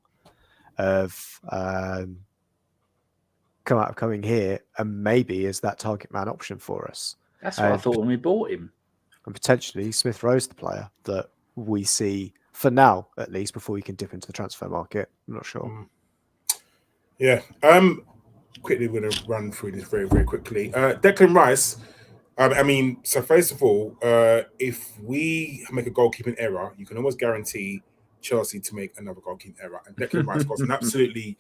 of coming here and maybe is that target man option for us. That's what I thought when we bought him. And potentially Smith Rowe's the player that we see for now, at least, before we can dip into the transfer market. I'm not sure. Yeah. Quickly, we're going to run through this very, very quickly. Declan Rice. I mean, so first of all, if we make a goalkeeping error, you can almost guarantee Chelsea to make another goalkeeping error. And Declan Rice got an absolutely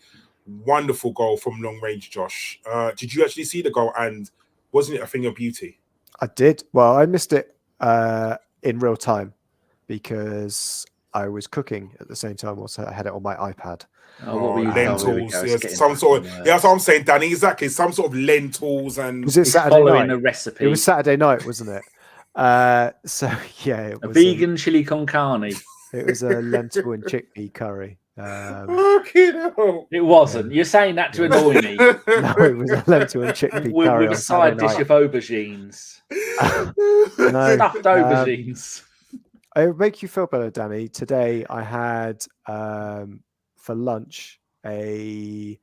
wonderful goal from long range, Josh. Did you actually see the goal? And wasn't it a thing of beauty? I did. Well, I missed it in real time because I was cooking at the same time. Also, I had it on my iPad. What were you lentils? Some sort of, that's what I'm saying, Danny. Exactly, some sort of lentils and. Was it Saturday night? A recipe. It was Saturday night, wasn't it? So yeah, it was a vegan chili con carne. It was a lentil and chickpea curry. It wasn't. You're saying that to annoy me. No, it was a lentil and chickpea curry with a side dish of aubergines. No, Stuffed aubergines. It would make you feel better, Danny. Today I had for lunch a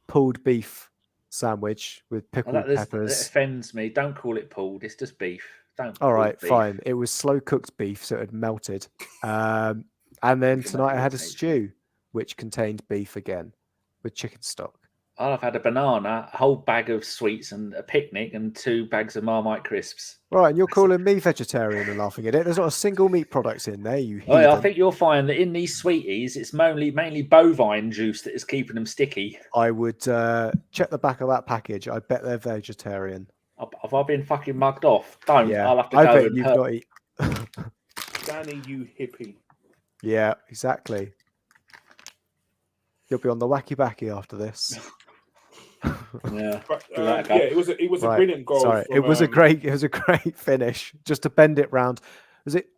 pulled beef sandwich with pickled peppers. It offends me. Don't call it pulled. It's just beef. Don't. All right, fine. It was slow cooked beef, so it had melted. And then tonight I had a stew, which contained beef again with chicken stock. I've had a banana, a whole bag of sweets, and a picnic, and 2 bags of Marmite crisps. Right, and you're calling me vegetarian and laughing at it. There's not a single meat product in there, you heathen. I think you'll find that in these sweeties, it's mainly bovine juice that is keeping them sticky. I would check the back of that package. I bet they're vegetarian. Have I been fucking mugged off? Don't. Yeah, I'll have to I go bet and you've hurt. not eat. Danny, you hippie. Yeah, exactly. You'll be on the wacky backy after this. Yeah, but it was a brilliant goal. Sorry, it was a great finish. Just to bend it round. Was it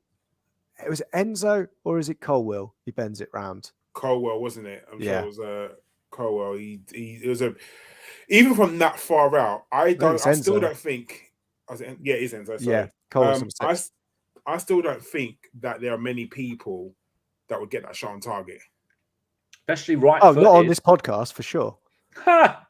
Enzo or is it Colwell? He bends it round. Colwell, wasn't it? I'm sure it was Colwell. It was even from that far out. I still don't think. It is Enzo. Sorry. Yeah, Colwell's I still don't think that there are many people that would get that shot on target. Especially right. Oh, not on this podcast for sure. But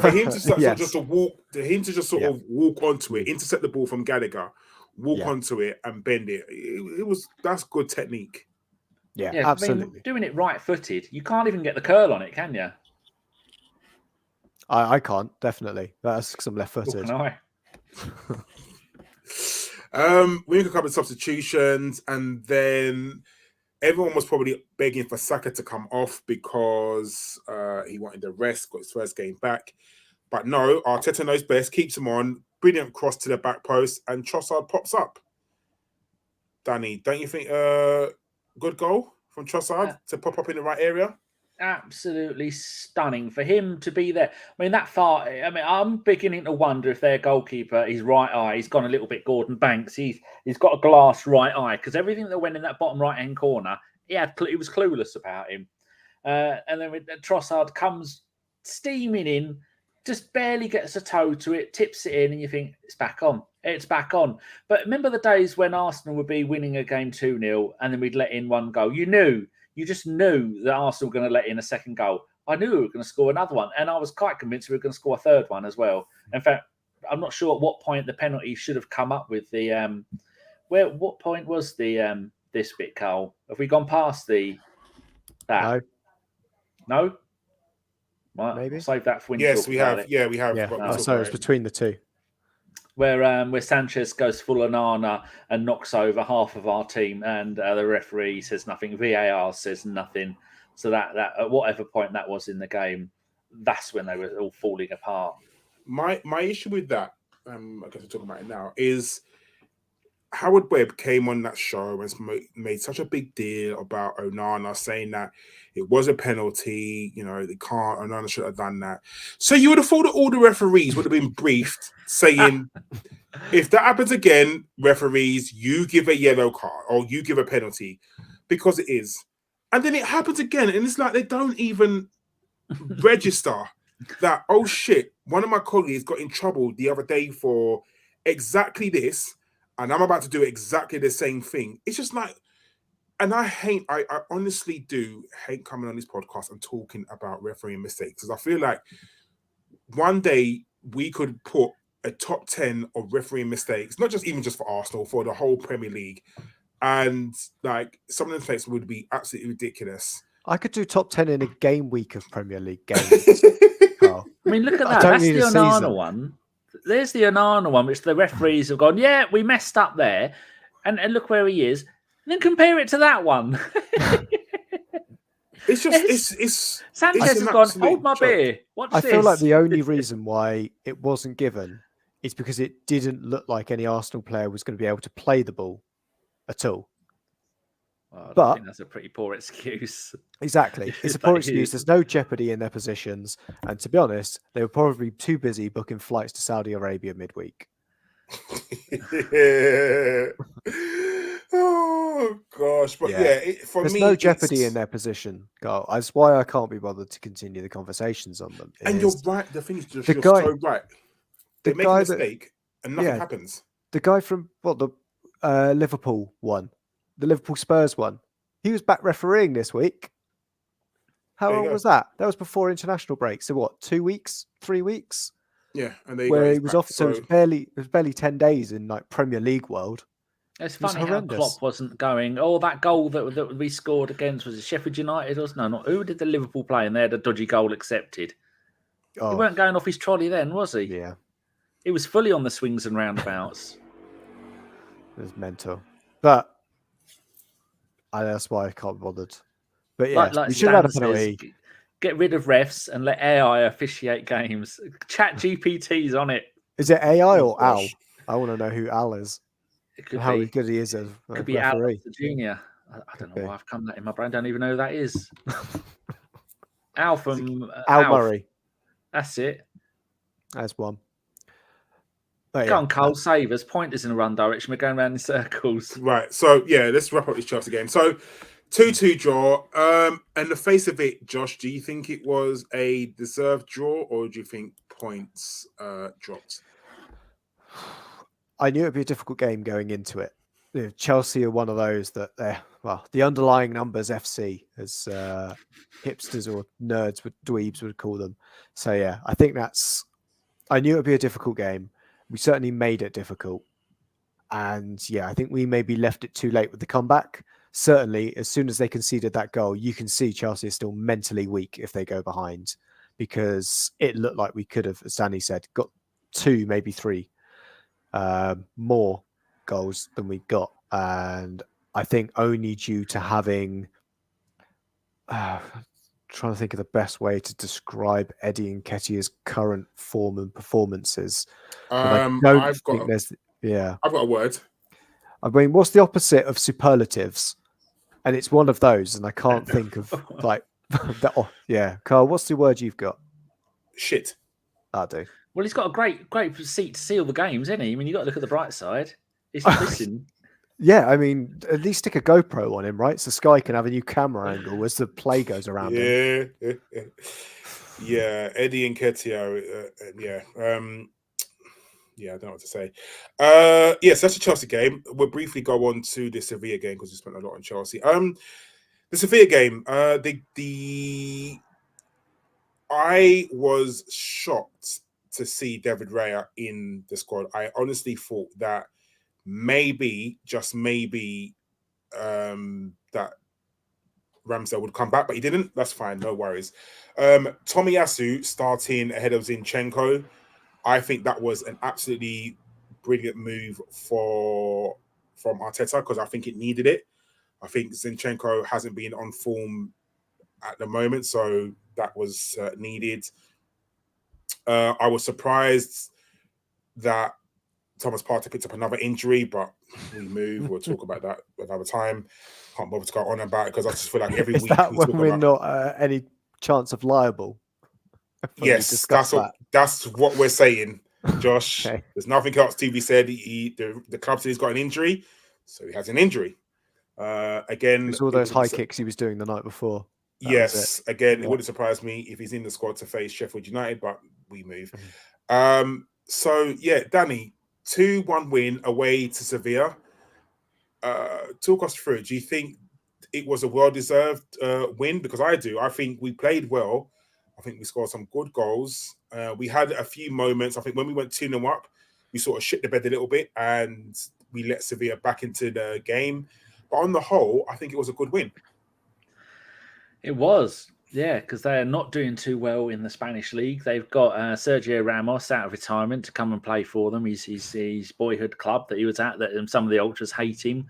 for him to just sort of walk onto it, intercept the ball from Gallagher, walk onto it and bend it. That's good technique. Yeah, absolutely. I mean, doing it right-footed, you can't even get the curl on it, can you? I can't, definitely. That's because I'm left-footed. We could cover substitutions, and then everyone was probably begging for Saka to come off because he wanted the rest, got his first game back. But no, Arteta knows best, keeps him on. Brilliant cross to the back post, and Trossard pops up. Danny, don't you think good goal from Trossard to pop up in the right area? Absolutely stunning for him to be there. I mean, that far. I mean, I'm beginning to wonder if their goalkeeper, his right eye, he's gone a little bit Gordon Banks. He's got a glass right eye because everything that went in that bottom right hand corner, he was clueless about him. And then Trossard comes steaming in just barely gets a toe to it, tips it in, and you think, it's back on. It's back on. But remember the days when Arsenal would be winning a game 2-0 and then we'd let in one goal? You just knew that Arsenal were going to let in a second goal. I knew we were going to score another one, and I was quite convinced we were going to score a third one as well. In fact, I'm not sure at what point the penalty should have come up with the what point was the this bit, Karl? Have we gone past that? No? Right, Maybe. I'll save that for when Yes, you we talk have. about it. Yeah, we have. Yeah. So it's between the two. Where Sanchez goes full Onana and knocks over half of our team, and the referee says nothing. VAR says nothing. So that at whatever point that was in the game, that's when they were all falling apart. My issue with that, I guess we're talking about it now, is Howard Webb came on that show and made such a big deal about Onana, saying that it was a penalty, Onana should have done that. So you would have thought that all the referees would have been briefed saying, if that happens again, referees, you give a yellow card or you give a penalty because it is. And then it happens again, and it's like they don't even register that, oh shit, one of my colleagues got in trouble the other day for exactly this, and I'm about to do exactly the same thing. It's just like, and I honestly do hate coming on this podcast and talking about refereeing mistakes, because I feel like one day we could put a top 10 of refereeing mistakes, not even just for Arsenal, for the whole Premier League. And like some of the mistakes would be absolutely ridiculous. I could do top 10 in a game week of Premier League games. I mean, look at that. That's the Onana one. There's the Onana one, which the referees have gone, yeah, we messed up there. And look where he is. And then compare it to that one. It's just, Sanchez has gone, hold my beer. Watch this. I feel like the only reason why it wasn't given is because it didn't look like any Arsenal player was going to be able to play the ball at all. Well, but I think that's a pretty poor excuse. Exactly. It's a poor excuse. There's no jeopardy in their positions. And to be honest, they were probably too busy booking flights to Saudi Arabia midweek. Oh, gosh. But there's no jeopardy in their position, Karl. That's why I can't be bothered to continue the conversations on them. And you're right. The thing is, you're so right. They make a mistake and nothing happens. The guy from, the Liverpool one, the Liverpool Spurs one, he was back refereeing this week. How long was that? That was before international break. So what, 2 weeks, 3 weeks? Yeah, and he was off. So it was barely 10 days in like Premier League world. It's funny how Klopp wasn't going. Oh, that goal that we scored against, was it Sheffield United? Who did the Liverpool play? And they had a dodgy goal accepted. He weren't going off his trolley then, was he? Yeah, he was fully on the swings and roundabouts. It was mental, but that's why I can't be bothered. But yeah, like we should have had a penalty. Get rid of refs and let AI officiate games. Chat GPT's on it. Is it AI or Al? I want to know who Al is. It could how be. good he is as a could be referee. Al the Junior. I don't know why I've come that in my brain. I don't even know who that is. Al from Al Murray. That's it. That's one. Oh, Go on, Karl, save us. Point us in the run direction. We're going around in circles. Right. So, let's wrap up this Chelsea game. So, 2-2 draw. And the face of it, Josh, do you think it was a deserved draw, or do you think points dropped? I knew it'd be a difficult game going into it. Chelsea are one of those that the underlying numbers FC, as hipsters or nerds dweebs would call them. So yeah, I think I knew it'd be a difficult game. We certainly made it difficult. And yeah, I think we maybe left it too late with the comeback. Certainly, as soon as they conceded that goal, you can see Chelsea is still mentally weak if they go behind, because it looked like we could have, as Danny said, got 2, maybe 3 more goals than we got. And I think only due to having, trying to think of the best way to describe Eddie Nketiah's current form and performances. I've got a word. I mean, what's the opposite of superlatives? And it's one of those, and I can't think of like that. Oh, yeah, Karl, what's the word you've got? Shit. I do. Well, he's got a great seat to see all the games, isn't he? I mean, you got to look at the bright side. He's listen. Yeah, I mean, at least stick a GoPro on him, right? So Sky can have a new camera angle as the play goes around him. Yeah, Eddie Nketiah. Yeah. Yeah, I don't know what to say. Yes, that's a Chelsea game. We'll briefly go on to the Sevilla game because we spent a lot on Chelsea. The Sevilla game. I was shocked to see David Raya in the squad. I honestly thought that maybe, just maybe, that Ramsdale would come back, but he didn't. That's fine, no worries. Tomiyasu starting ahead of Zinchenko. I think that was an absolutely brilliant move from Arteta because I think it needed it. I think Zinchenko hasn't been on form at the moment, so that was needed. I was surprised that Thomas Partey picked up another injury, but we move. We'll talk about that another time. Can't bother to go on about it because I just feel like every Is week that we when talk we're about. not any chance of liable? When we Yes, discuss that's what we're saying, Josh. Okay. There's nothing else TV said. The club said he's got an injury, so he has an injury. Again, It's all it those high wouldn't su- kicks he was doing the night before. That was Yes, again, it Yeah. wouldn't surprise me if he's in the squad to face Sheffield United, but we move. Mhm. So yeah, Danny, 2-1 win away to Sevilla. Talk us through. Do you think it was a well-deserved win? Because I do. I think we played well. I think we scored some good goals. We had a few moments. I think when we went 2-0 up, we sort of shit the bed a little bit and we let Sevilla back into the game. But on the whole, I think it was a good win. It was, yeah, because they are not doing too well in the Spanish league. They've got Sergio Ramos out of retirement to come and play for them. His boyhood club that he was at, that some of the ultras hate him.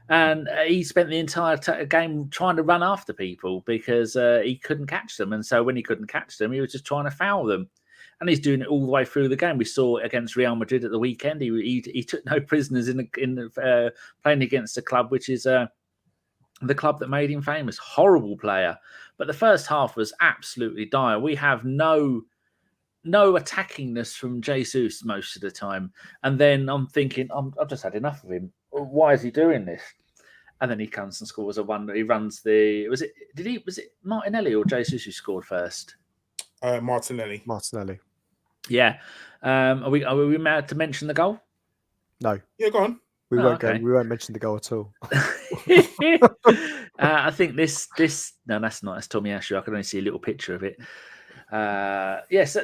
And he spent the entire game trying to run after people because he couldn't catch them. And so when he couldn't catch them, he was just trying to foul them. And he's doing it all the way through the game. We saw against Real Madrid at the weekend. He took no prisoners in playing against a club which is the club that made him famous. Horrible player. But the first half was absolutely dire. We have no attackingness from Jesus most of the time. And then I'm thinking, I've just had enough of him. Why is he doing this? And then he comes and scores a one. He runs was it Martinelli or Jesus who scored first? Martinelli. Yeah. Are we mad to mention the goal? No. Yeah, go on. We won't go. We won't mention the goal at all. I think this. No, that's not. That's Tomiyasu. I could only see a little picture of it. Yes,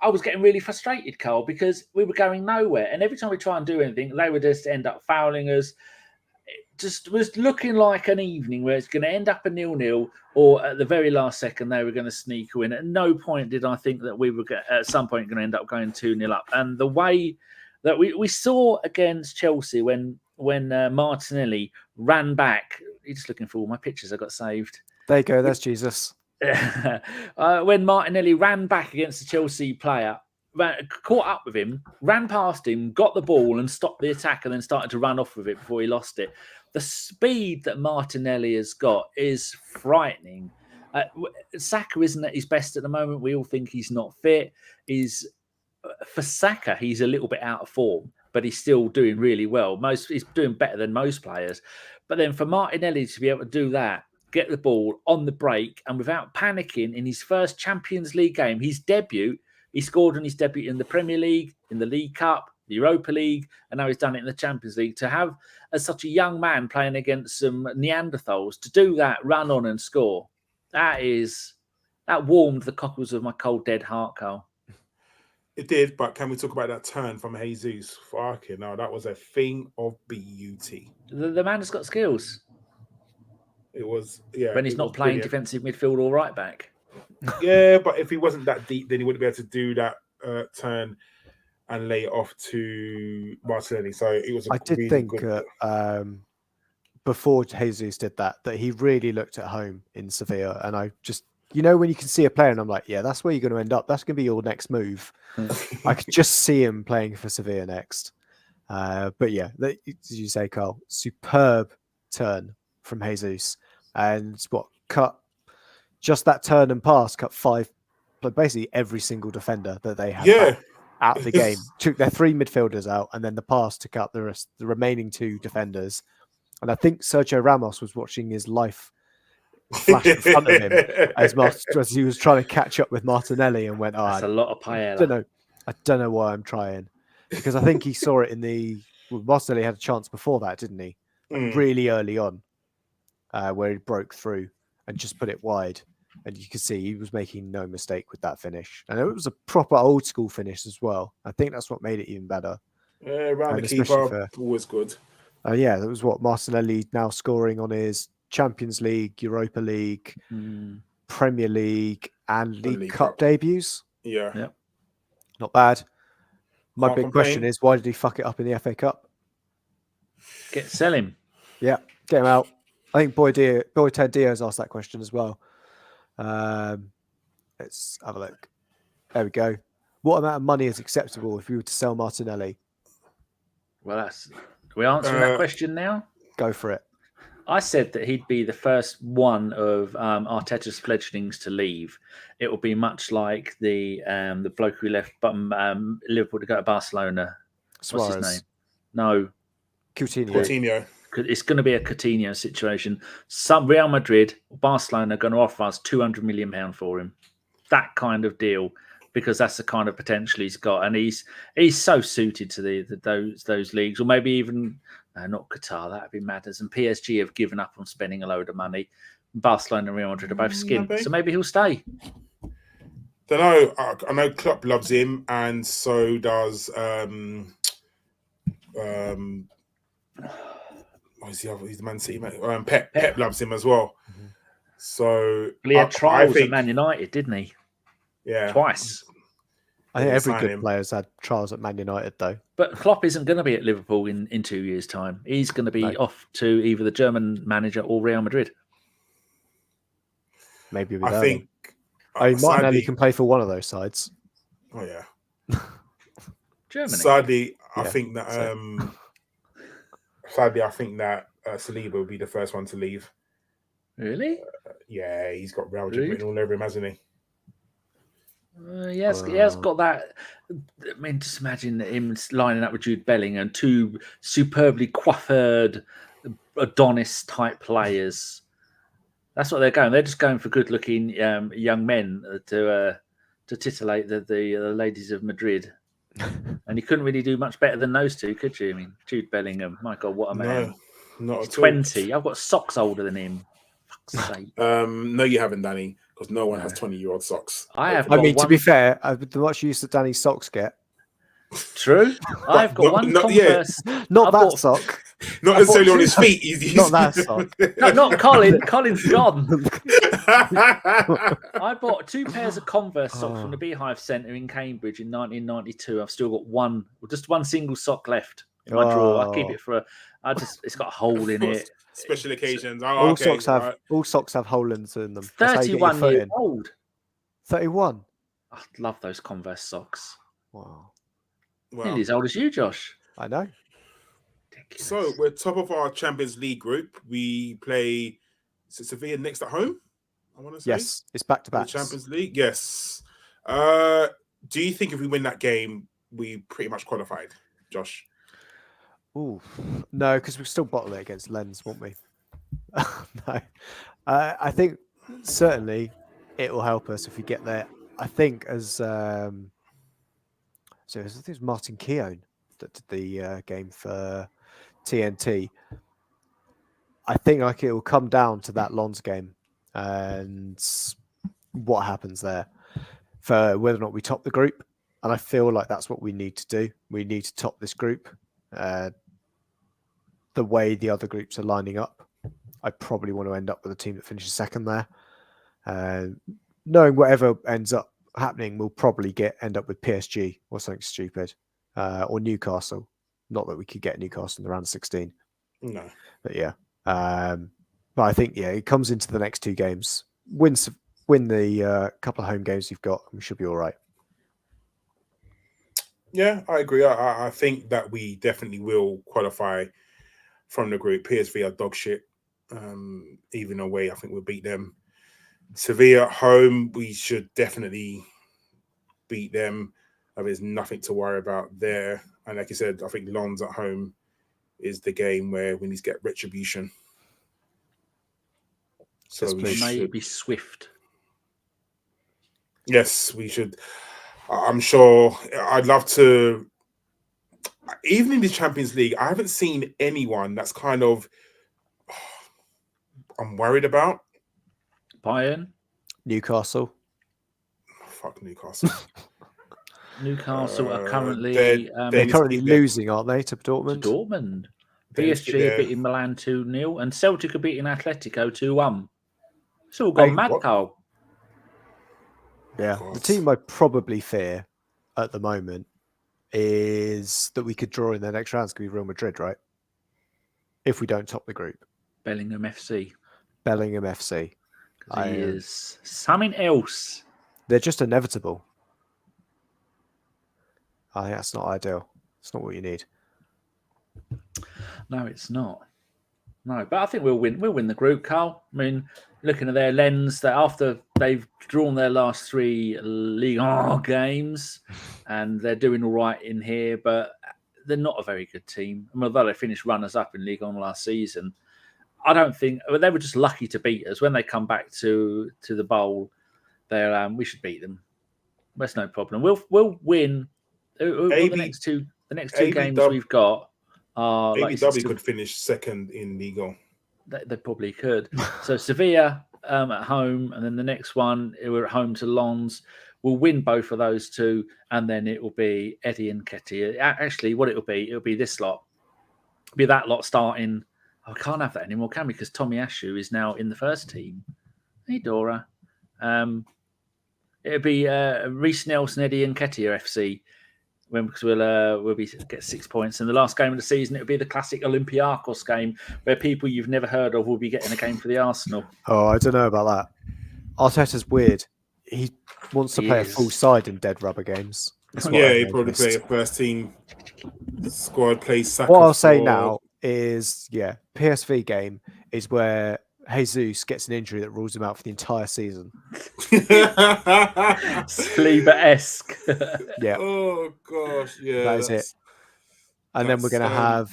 I was getting really frustrated, Karl, because we were going nowhere, and every time we try and do anything, they would just end up fouling us. It just was looking like an evening where it's going to end up a 0-0, or at the very last second they were going to sneak a win. At no point did I think that we were at some point going to end up going 2-0 up. And the way that we saw against Chelsea when Martinelli ran back, you're just looking for all my pictures I got saved. There you go. That's Jesus. When Martinelli ran back against the Chelsea player, caught up with him, ran past him, got the ball and stopped the attack and then started to run off with it before he lost it. The speed that Martinelli has got is frightening. Saka isn't at his best at the moment. We all think he's not fit. For Saka, he's a little bit out of form, but he's still doing really well. He's doing better than most players. But then for Martinelli to be able to do that, get the ball on the break and without panicking in his first Champions League game, his debut, he scored on his debut in the Premier League, in the League Cup, the Europa League, and now he's done it in the Champions League. To have such a young man playing against some Neanderthals, to do that, run on and score, that warmed the cockles of my cold, dead heart, Karl. It did, but can we talk about that turn from Jesus? Fucking no, that was a thing of beauty. The man has got skills. It was, yeah. When he's not playing defensive midfield or right back. Yeah, but if he wasn't that deep, then he wouldn't be able to do that turn and lay it off to Martinelli. So it was. I did think before Jesus did that he really looked at home in Sevilla, and I just, when you can see a player, and I'm like, yeah, that's where you're going to end up. That's going to be your next move. I could just see him playing for Sevilla next. But yeah, as you say, Karl, superb turn from Jesus, and cut just that turn and pass, cut basically every single defender that they had out of the game. Took their 3 midfielders out, and then the pass took out the remaining 2 defenders. And I think Sergio Ramos was watching his life flashed in front of him as he was trying to catch up with Martinelli and went, That's a lot of paella. I don't know why I'm trying. Because I think he saw it Martinelli had a chance before that, didn't he? Really early on, where he broke through and just put it wide. And you could see he was making no mistake with that finish. And it was a proper old school finish as well. I think that's what made it even better. Yeah, around the keeper, always good. Yeah, that was what Martinelli now scoring on his Champions League, Europa League, Premier League, and League Cup debuts. Yeah. Yep. Not bad. My Can't big complain. question is, why did he fuck it up in the FA Cup? Sell him. Yeah, get him out. I think Boy Ted Diaz asked that question as well. Let's have a look. There we go. What amount of money is acceptable if you were to sell Martinelli? Well, are we answering that question now? Go for it. I said that he'd be the first one of Arteta's fledglings to leave. It will be much like the bloke who left Liverpool to go to Barcelona. Suarez. What's his name? No. Coutinho. It's going to be a Coutinho situation. Some Real Madrid, Barcelona are going to offer us £200 million for him. That kind of deal, because that's the kind of potential he's got, and he's so suited to those leagues, or maybe even not Qatar. That'd be madness. And PSG have given up on spending a load of money. Barcelona and Real Madrid are both skint, so maybe he'll stay. Don't know. I know Klopp loves him, and so does he's the Man City mate. Pep loves him as well. Mm-hmm. So he had trials at Man United, didn't he? Yeah, twice. I think every good player's had trials at Man United, though. But Klopp isn't going to be at Liverpool in 2 years' time. He's going to be off to either the German manager or Real Madrid. Maybe with think Martinelli can play for one of those sides. Oh yeah, Germany. Sadly, I think that Saliba will be the first one to leave. Really? Yeah, he's got Real Madrid written all over him, hasn't he? He has got that. I mean, just imagine him lining up with Jude Bellingham, two superbly coiffured Adonis-type players. That's what they're going. They're just going for good-looking young men to titillate the ladies of Madrid. And you couldn't really do much better than those two, could you? I mean, Jude Bellingham, my God, what a man! No, not He's at 20. I've got socks older than him. Fuck's sake. No, you haven't, Danny, because no one has 20-year-old socks. To be fair, with the much use that Danny's socks get. True. I've got one Converse. Not that sock. Not necessarily on his feet. He's not that sock. No, not Colin. Colin's gone. I bought 2 pairs of Converse socks from the Beehive Centre in Cambridge in 1992. I've still got just one single sock left in my drawer. I keep it it's got a hole in it. Special occasions. All socks have holes in them. 31 years old. 31. I love those Converse socks. Wow. Well, Nearly as old as you, Josh. I know. Ridiculous. So we're top of our Champions League group. We play Sevilla next at home, I want to say. Yes, it's back-to-back. Champions League, yes. Do you think if we win that game, we pretty much qualified, Josh? Ooh, no, because we'll still bottle it against Lens, won't we? No. I think certainly it will help us if we get there. I think as... So I think it was Martin Keown that did the game for TNT. I think it will come down to that Lens game and what happens there for whether or not we top the group. And I feel like that's what we need to do. We need to top this group. The way the other groups are lining up, I probably want to end up with a team that finishes second there. Knowing whatever ends up happening, we'll probably end up with PSG or something stupid, or Newcastle. Not that we could get Newcastle in the round of 16. No, but yeah. But I think it comes into the next 2 games. Win the couple of home games you've got, we should be all right. Yeah, I agree. I think that we definitely will qualify from the group. PSV are dog shit. Even away, I think we'll beat them. Sevilla at home, we should definitely beat them. There's nothing to worry about there. And like you said, I think Lens at home is the game where we need to get retribution. So we May be swift. Yes, we should. I'm sure. I'd love to. Even in the Champions League, I haven't seen anyone that's kind of I'm worried about. Bayern, Newcastle. Fuck Newcastle. Newcastle are currently they're currently losing, aren't they, to Dortmund? To Dortmund. PSG are beating Milan 2-0 and Celtic are beating Atletico 2-1. It's all gone mad, Karl. Yeah, the team I probably fear at the moment is that we could draw in the next round. It's going to be Real Madrid, right? If we don't top the group. Bellingham FC. He is something else. They're just inevitable. I think that's not ideal. It's not what you need. No, it's not. No, but I think we'll win. We'll win the group, Karl. I mean, looking at their lens, that after they've drawn their last 3 Ligue 1 games, and they're doing all right in here, but they're not a very good team. I mean, although they finished runners-up in Ligue 1 last season, I don't think they were just lucky to beat us. When they come back to the bowl, we should beat them. That's no problem. We'll win. The next two games we've got are ABW could finish second in Liga. They probably could. So Sevilla at home, and then the next one we're at home to Lens. We'll win both of those 2, and then it will be Eddie and Nketiah. Actually, what it'll be this lot. It'll be that lot starting. I can't have that anymore, can we? Because Tomiyasu is now in the first team. Hey, Dora. It'll be Reiss Nelson, Eddie and Nketiah FC. Because we'll get 6 points in the last game of the season. It'll be the classic Olympiacos game where people you've never heard of will be getting a game for the Arsenal. Oh, I don't know about that. Arteta's weird. He wants to play a full side in dead rubber games. Yeah, he probably play a first team squad. Play Saka. What I'll say now is, PSV game is where Jesus gets an injury that rules him out for the entire season. Saliba-esque. Yeah. Oh gosh, yeah. That is it. And then we're going to have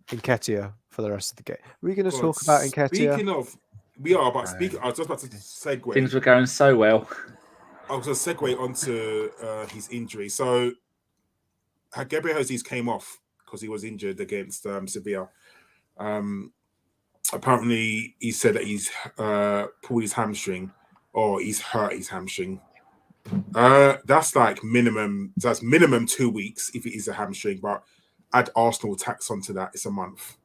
Nketiah for the rest of the game. Are we going to talk about Nketiah? Speaking of, we are. But speaking, I was just about to segue. Things were going so well. I was going to segue onto his injury. So, Gabriel Jesus came off because he was injured against Sevilla. Apparently, he said that he's pulled his hamstring or he's hurt his hamstring. That's like minimum. That's minimum 2 weeks if it is a hamstring. But add Arsenal tax onto that, it's a month.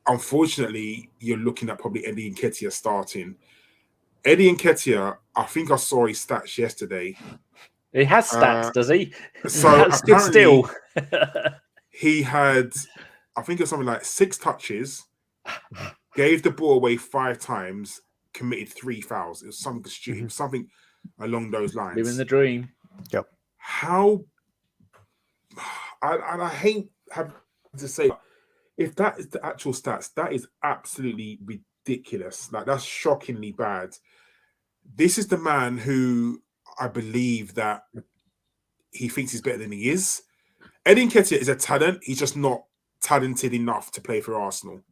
Unfortunately, you're looking at probably Eddie Nketiah starting. Eddie Nketiah, I think I saw his stats yesterday. He has stats, does he? So stood still. He had, I think it's something like 6 touches, gave the ball away 5 times, committed 3 fouls. It was something stupid, something along those lines. Living the dream. Yep. How? I hate having to say, if that is the actual stats, that is absolutely ridiculous. Like, that's shockingly bad. This is the man who I believe that he thinks he's better than he is. Eddie Nketiah is a talent. He's just not talented enough to play for Arsenal.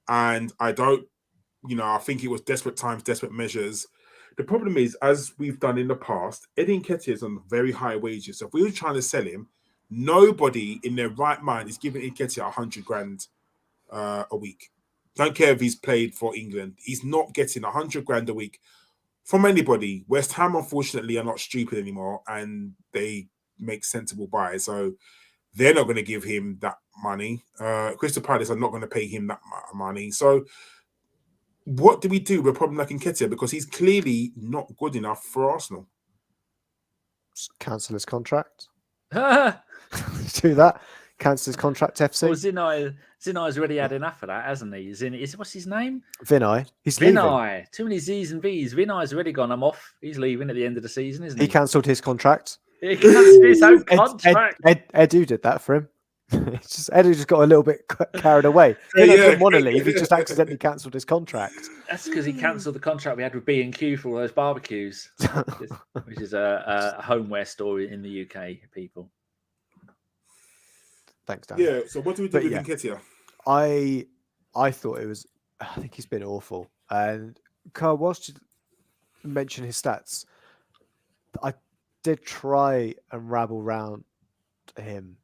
And I don't, I think it was desperate times, desperate measures. The problem is, as we've done in the past, Eddie Nketiah is on very high wages. So if we were trying to sell him, nobody in their right mind is giving Nketiah 100 grand a week. Don't care if he's played for England. He's not getting 100 grand a week from anybody. West Ham, unfortunately, are not stupid anymore, and they make sensible buys. So they're not going to give him that money. Crystal Palace are not going to pay him that money. So what do we do with a problem like Nketiah? Because he's clearly not good enough for Arsenal. Just cancel his contract. Do that. Cancel his contract, FC. Well, Zinai's already had enough of that, hasn't he? What's his name? Vinay. He's leaving. Vinay. Too many Z's and V's. Vinay's already gone. I'm off. He's leaving at the end of the season, isn't he? He cancelled his contract. He cancelled his own contract. Edu did that for him. Edu just got a little bit carried away. He didn't want to leave. He just accidentally cancelled his contract. That's because he cancelled the contract we had with B&Q for all those barbecues, which is a homeware store in the UK, people. Thanks, Dan. Yeah, so what do we do with Nketiah? I thought it was I think he's been awful. And Karl, whilst you mention his stats, I did try and rabble round him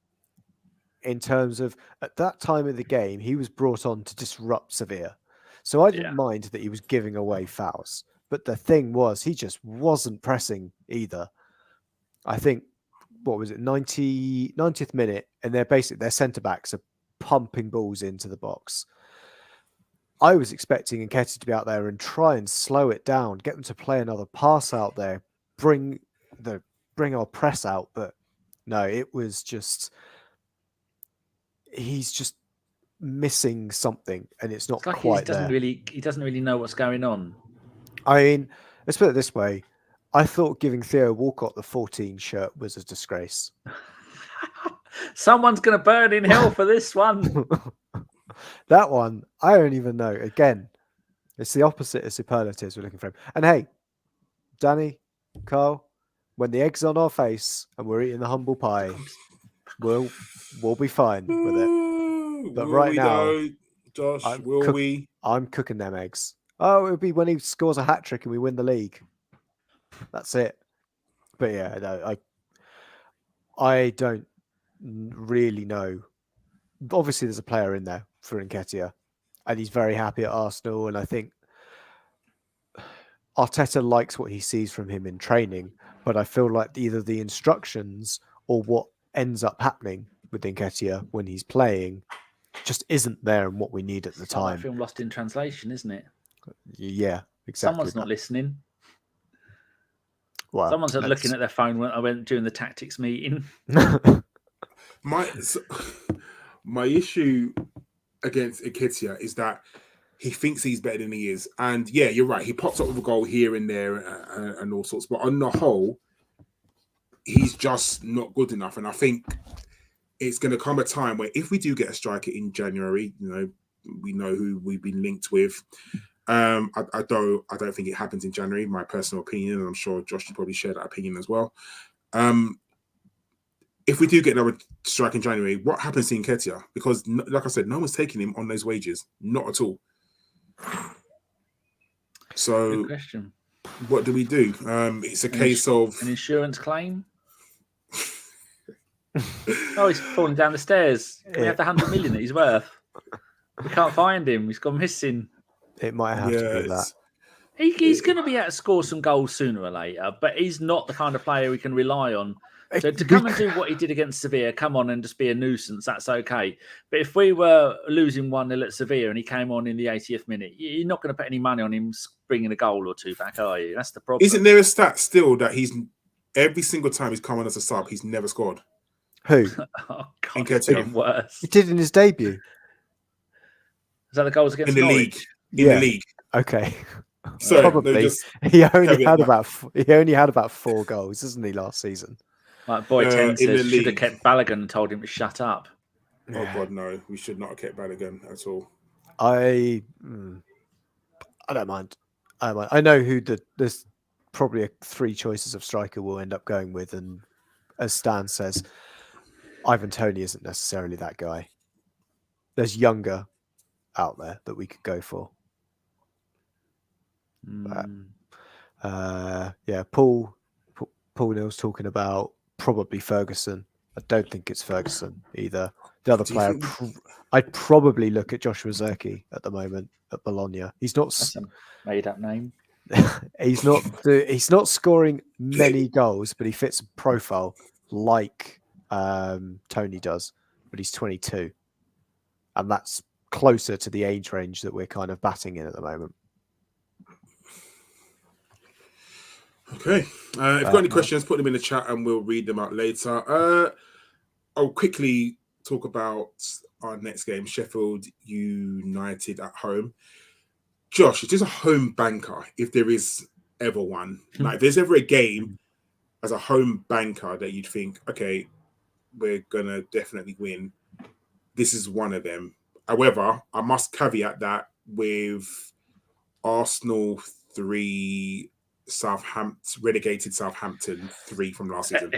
in terms of at that time of the game, he was brought on to disrupt Sevilla. So I didn't mind that he was giving away fouls. But the thing was, he just wasn't pressing either. I think, what was it, 90th minute, and their centre-backs are pumping balls into the box. I was expecting Nketiah to be out there and try and slow it down, get them to play another pass out there, bring our press out. But no, it was just... He's just missing something, and it's not quite there. He doesn't really know what's going on. I mean, let's put it this way. I thought giving Theo Walcott the 14 shirt was a disgrace. Someone's going to burn in hell for this one. That one, I don't even know. Again, it's the opposite of superlatives we're looking for him. And hey, Danny, Karl, when the egg's on our face and we're eating the humble pie, we'll be fine with it. But right now, Josh, I'm cooking them eggs. Oh, it would be when he scores a hat trick and we win the league. That's it. But yeah, no, I don't really know. Obviously, there's a player in there for Nketiah, and he's very happy at Arsenal. And I think Arteta likes what he sees from him in training, but I feel like either the instructions or what ends up happening with Nketiah when he's playing just isn't there and what we need at the time. Like film lost in translation, isn't it? Yeah, exactly. Someone's not listening. Well, someone's looking at their phone when I went during the tactics meeting. My issue against Nketiah is that he thinks he's better than he is. And yeah, you're right. He pops up with a goal here and there and all sorts. But on the whole, he's just not good enough. And I think it's going to come a time where if we do get a striker in January, we know who we've been linked with. I don't think it happens in January, my personal opinion, and I'm sure Josh will probably share that opinion as well. If we do get another strike in January, what happens to Nketiah? Because, like I said, no one's taking him on those wages, not at all. So, good question. What do we do? It's a case of an insurance claim. Oh, he's falling down the stairs. We have the 100 million that he's worth. We can't find him. He's gone missing. It might have to be that. He's going to be able to score some goals sooner or later, but he's not the kind of player we can rely on. So to come and do what he did against Sevilla, come on and just be a nuisance, that's okay. But if we were losing 1-0 at Sevilla and he came on in the 80th minute, you're not going to put any money on him bringing a goal or two back, are you? That's the problem. Isn't there a stat still that he's every single time he's come on as a sub, he's never scored? Who? Oh, God, it's getting worse. He did in his debut. Is that the goals against in the Norwich? league? In the league. Okay. So probably he only had about 4 goals, isn't he, last season? Like Boy 10 says, should have kept Balogun and told him to shut up. Oh God, no! We should not have kept Balogun at all. I don't mind. I know who there's probably 3 choices of striker we'll end up going with, and as Stan says, Ivan Toney isn't necessarily that guy. There's younger out there that we could go for. But, yeah, Paul Neal's talking about probably Ferguson. I don't think it's Ferguson either. The other player, I'd probably look at Joshua Zirkzee at the moment at Bologna. He's not. That's a made-up name. He's not scoring many goals, but he fits a profile like Toney does. But he's 22, and that's closer to the age range that we're kind of batting in at the moment. Okay. If you've got any questions, put them in the chat and we'll read them out later. I'll quickly talk about our next game, Sheffield United at home. Josh, it is a home banker, if there is ever one. Like, if there's ever a game as a home banker that you'd think, okay, we're going to definitely win, this is one of them. However, I must caveat that with Arsenal 3... relegated Southampton 3 from last season.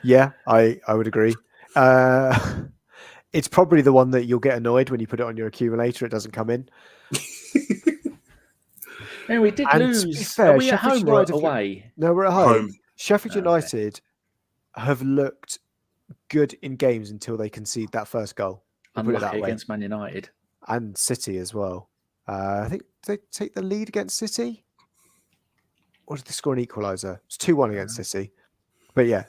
Yeah, I would agree. It's probably the one that you'll get annoyed when you put it on your accumulator. It doesn't come in. And we did And lose. to be fair, Are we at Sheffield home or United have away? No, we're at home. Sheffield Okay. United have looked good in games until they concede that first goal. We'll put it Unlucky that way. against Man United. And City as well. I think they take the lead against City. Or did they score an equaliser? It's 2-1 against City. But yeah,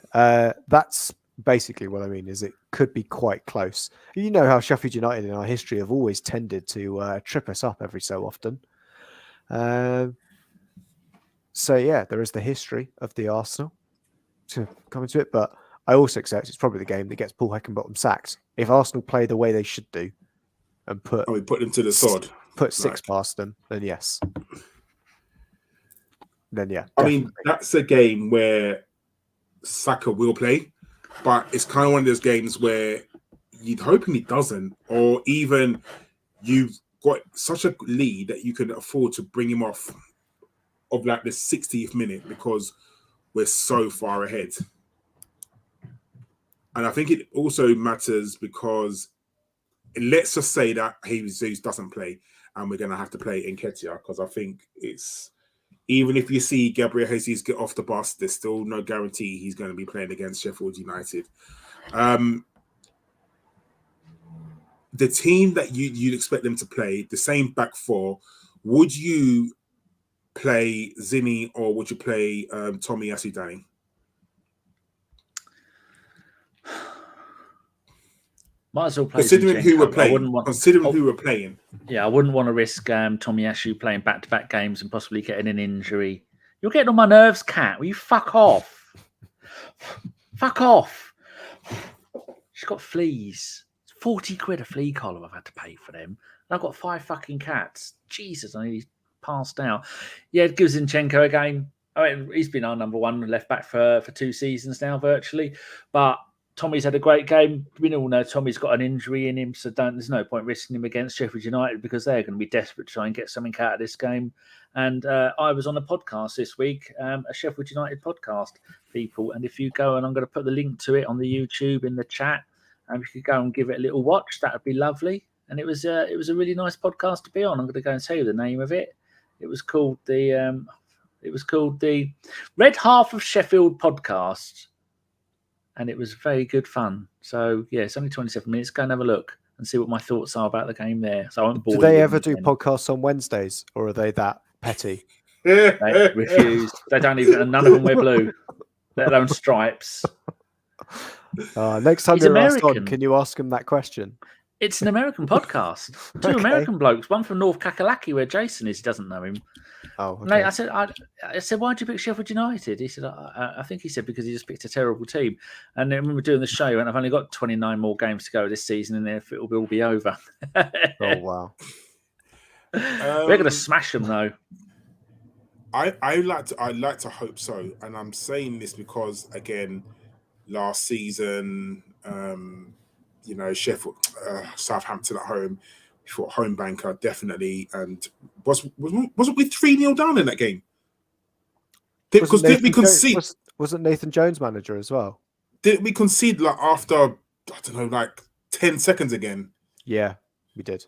that's basically what I mean, is it could be quite close. You know how Sheffield United in our history have always tended to trip us up every so often. So yeah, there is the history of the Arsenal to come into it, but I also accept it's probably the game that gets Paul Heckingbottom sacked. If Arsenal play the way they should do and put them to the sod, put six past them, then yes. Then yeah. I mean, that's a game where Saka will play, but it's kind of one of those games where you'd hoping he doesn't, or even you've got such a lead that you can afford to bring him off of like the 60th minute because we're so far ahead. And I think it also matters because let's just say that Jesus doesn't play and we're going to have to play Nketiah, because I think it's, even if you see Gabriel Jesus get off the bus, there's still no guarantee he's going to be playing against Sheffield United. The team that you'd expect them to play, the same back four, would you play Zinni or would you play Tomiyasu, Danny? Might as well play considering who we're playing. Who we're playing. Yeah, I wouldn't want to risk Tomiyasu playing back-to-back games and possibly getting an injury. You're getting on my nerves, Cat. Will you fuck off? Fuck off. She's got fleas. It's 40 quid a flea collar I've had to pay for them. And I've got 5 fucking cats. Jesus, I nearly passed out. Yeah, it gives Zinchenko a game. I mean, he's been our number one left back for 2 seasons now, virtually. But Tommy's had a great game. We all know Tommy's got an injury in him, so there's no point risking him against Sheffield United because they're going to be desperate to try and get something out of this game. And I was on a podcast this week, a Sheffield United podcast, people. And if you go, and I'm going to put the link to it on the YouTube in the chat, and if you could go and give it a little watch, that would be lovely. And it was a really nice podcast to be on. I'm going to go and tell you the name of it. It was called the Red Half of Sheffield podcast. And it was very good fun. So, yeah, it's only 27 minutes. Go and have a look and see what my thoughts are about the game there. So I won't bore you. Do they ever do podcasts on Wednesdays, or are they that petty? They refuse. They don't even, none of them wear blue, let alone stripes. Next time you're asked on, can you ask them that question? It's an American podcast. 2 American blokes. One from North Kakalaki, where Jason is. He doesn't know him. Oh, okay. Mate, I said, why'd you pick Sheffield United? He said, I think he said because he just picked a terrible team. And then when we were doing the show, and I've only got 29 more games to go this season, and then it'll all be over. Oh wow! We're going to smash them, though. I like to hope so, and I'm saying this because again, last season, Sheffield, Southampton at home. For home banker, definitely. And was it with 3-0 down in that game? Because did we concede? Wasn't Nathan Jones manager as well? Did we concede like after, I don't know, like 10 seconds again? Yeah, we did.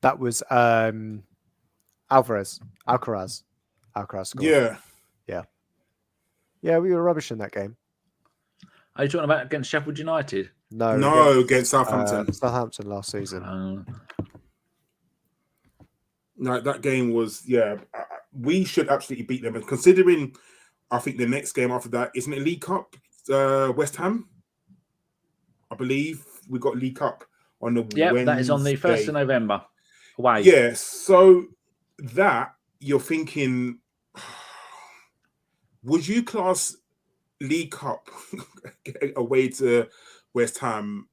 That was Alcaraz scored. Yeah, we were rubbish in that game. Are you talking about against Sheffield United? No, against Southampton. Southampton last season. No, that game was, we should absolutely beat them. And considering, I think the next game after that, isn't it League Cup? West Ham? I believe we got League Cup on the Wednesday. That is on the 1st of November. Away. Yeah, so that, you're thinking, would you class League Cup away to West Ham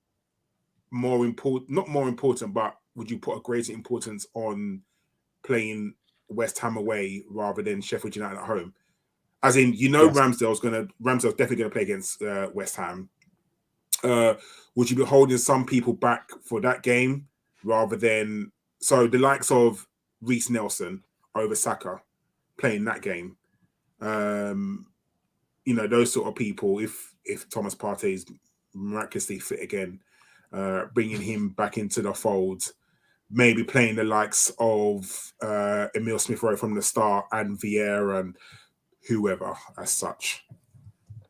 more important, not more important, but would you put a greater importance on playing West Ham away rather than Sheffield United at home? As in, yes. Ramsdale's definitely going to play against West Ham. Would you be holding some people back for that game rather than, so the likes of Reiss Nelson over Saka playing that game? Those sort of people, if Thomas Partey is miraculously fit again, bringing him back into the fold, maybe playing the likes of Emile Smith-Rowe from the start and Vieira and whoever as such.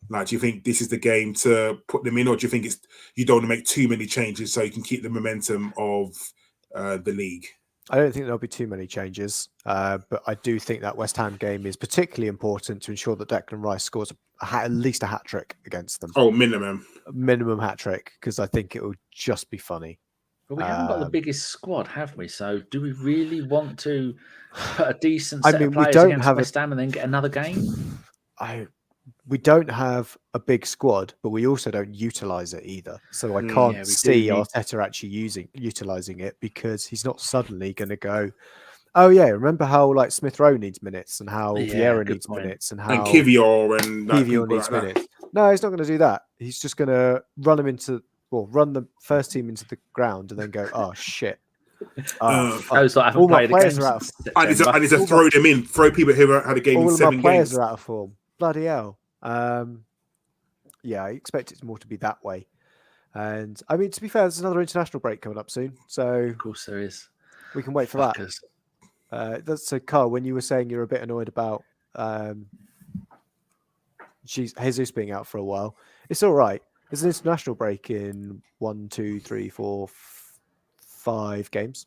Like, do you think this is the game to put them in, or do you think you don't want to make too many changes so you can keep the momentum of the league? I don't think there'll be too many changes, but I do think that West Ham game is particularly important to ensure that Declan Rice scores at least a hat-trick against them. Oh, minimum hat-trick, because I think it will just be funny. But we haven't got the biggest squad, have we? So do we really want to put a decent set of players against West Ham and then get another game? We don't have a big squad, but we also don't utilise it either. So I can't see Arteta actually utilising it, because he's not suddenly going to go, oh yeah, remember how like Smith-Rowe needs minutes and how Vieira needs minutes and how Kiwior needs minutes. No, he's not going to do that. He's just going to run the first team into the ground and then go, oh shit. All my players are out. I need to throw them in, throw people who had a game in 7 games. All my players are out of form. Bloody hell. I expect it more to be that way. And I mean, to be fair, there's another international break coming up soon. So of course there is. We can wait for that. So Karl, when you were saying you're a bit annoyed about Jesus being out for a while, it's all right. There's an international break in 1, 2, 3, 4, 5 games.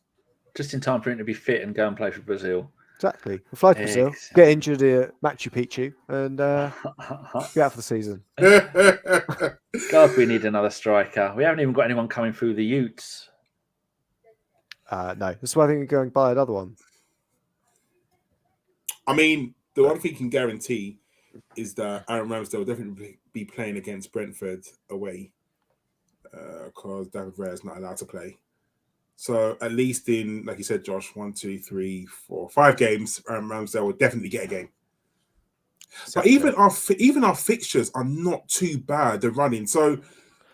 Just in time for him to be fit and go and play for Brazil. Exactly. We'll fly to Brazil, get injured at Machu Picchu, and be out for the season. God, we need another striker. We haven't even got anyone coming through the Utes. No, that's why I think we're going to buy another one. I mean, the one thing you can guarantee is that Aaron Ramsdale will definitely be playing against Brentford away, because David Raya is not allowed to play. So at least in, like you said, Josh, 1, 2, 3, 4, 5 games, Ramsdale will definitely get a game. Exactly. But even our fixtures are not too bad. They're running. So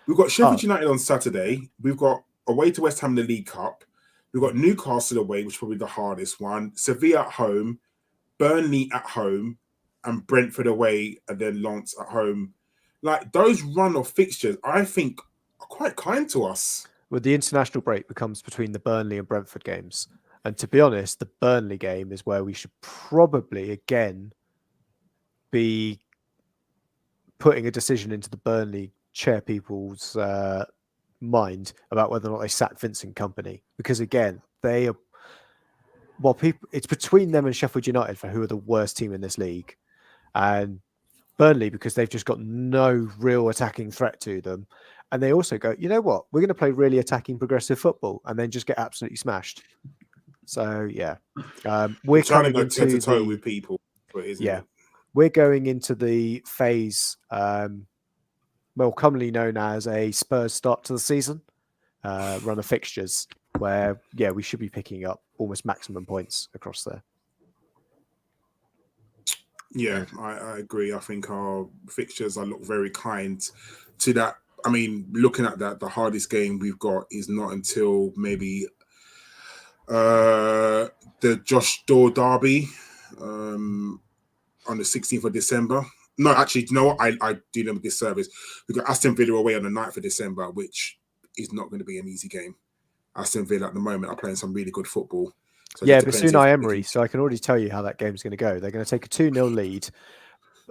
we've got Sheffield United on Saturday. We've got away to West Ham in the League Cup. We've got Newcastle away, which is probably the hardest one. Sevilla at home, Burnley at home, and Brentford away, and then Lens at home. Like, those run of fixtures, I think, are quite kind to us. Well, the international break becomes between the Burnley and Brentford games. And to be honest, the Burnley game is where we should probably, again, be putting a decision into the Burnley chair people's mind about whether or not they sack Vincent Kompany. Because, again, they are... Well, it's between them and Sheffield United for who are the worst team in this league. And Burnley, because they've just got no real attacking threat to them. And they also go, you know what? We're going to play really attacking, progressive football, and then just get absolutely smashed. So yeah, we're trying to go toe to toe with people. We're going into the phase, commonly known as a Spurs start to the season, run of fixtures, where we should be picking up almost maximum points across there. Yeah, I agree. I think our fixtures look very kind to that. I mean, looking at that, the hardest game we've got is not until maybe the Josh Daw derby on the 16th of December. No, actually, you know what? I do them a disservice. We've got Aston Villa away on the 9th of December, which is not going to be an easy game. Aston Villa at the moment are playing some really good football. So but Unai Emery, so I can already tell you how that game's going to go. They're going to take a 2-0 lead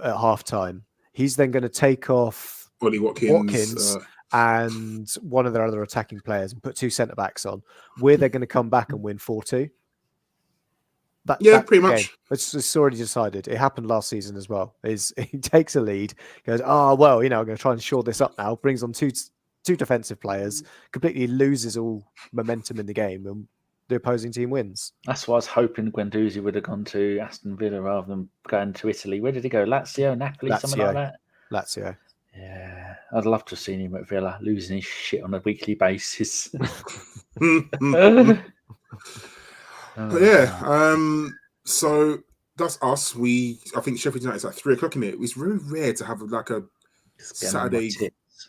at half-time. He's then going to take off Ollie Watkins and one of their other attacking players and put 2 centre-backs on. They're going to come back and win 4-2. Pretty much. It's already decided. It happened last season as well. He takes a lead, goes, I'm going to try and shore this up now, brings on two defensive players, completely loses all momentum in the game, and the opposing team wins. That's why I was hoping Guendouzi would have gone to Aston Villa rather than going to Italy. Where did he go? Lazio, Napoli, something like that? Lazio. Yeah, I'd love to have seen him at Villa, losing his shit on a weekly basis. So that's us. I think Sheffield United's at 3:00 in it. It's very rare to have like a Saturday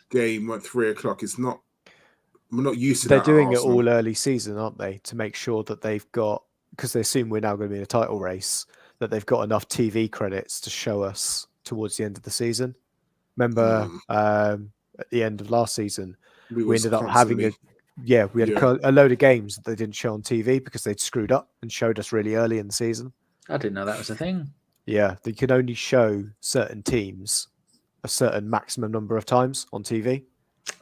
game at 3:00. It's not. We're not used to that. They're doing it all early season, aren't they? To make sure that they've got, because they assume we're now going to be in a title race, that they've got enough TV credits to show us towards the end of the season. Remember, at the end of last season. We was ended up having we had a load of games that they didn't show on TV because they'd screwed up and showed us really early in the season. I didn't know that was a thing. Yeah, they could only show certain teams a certain maximum number of times on TV.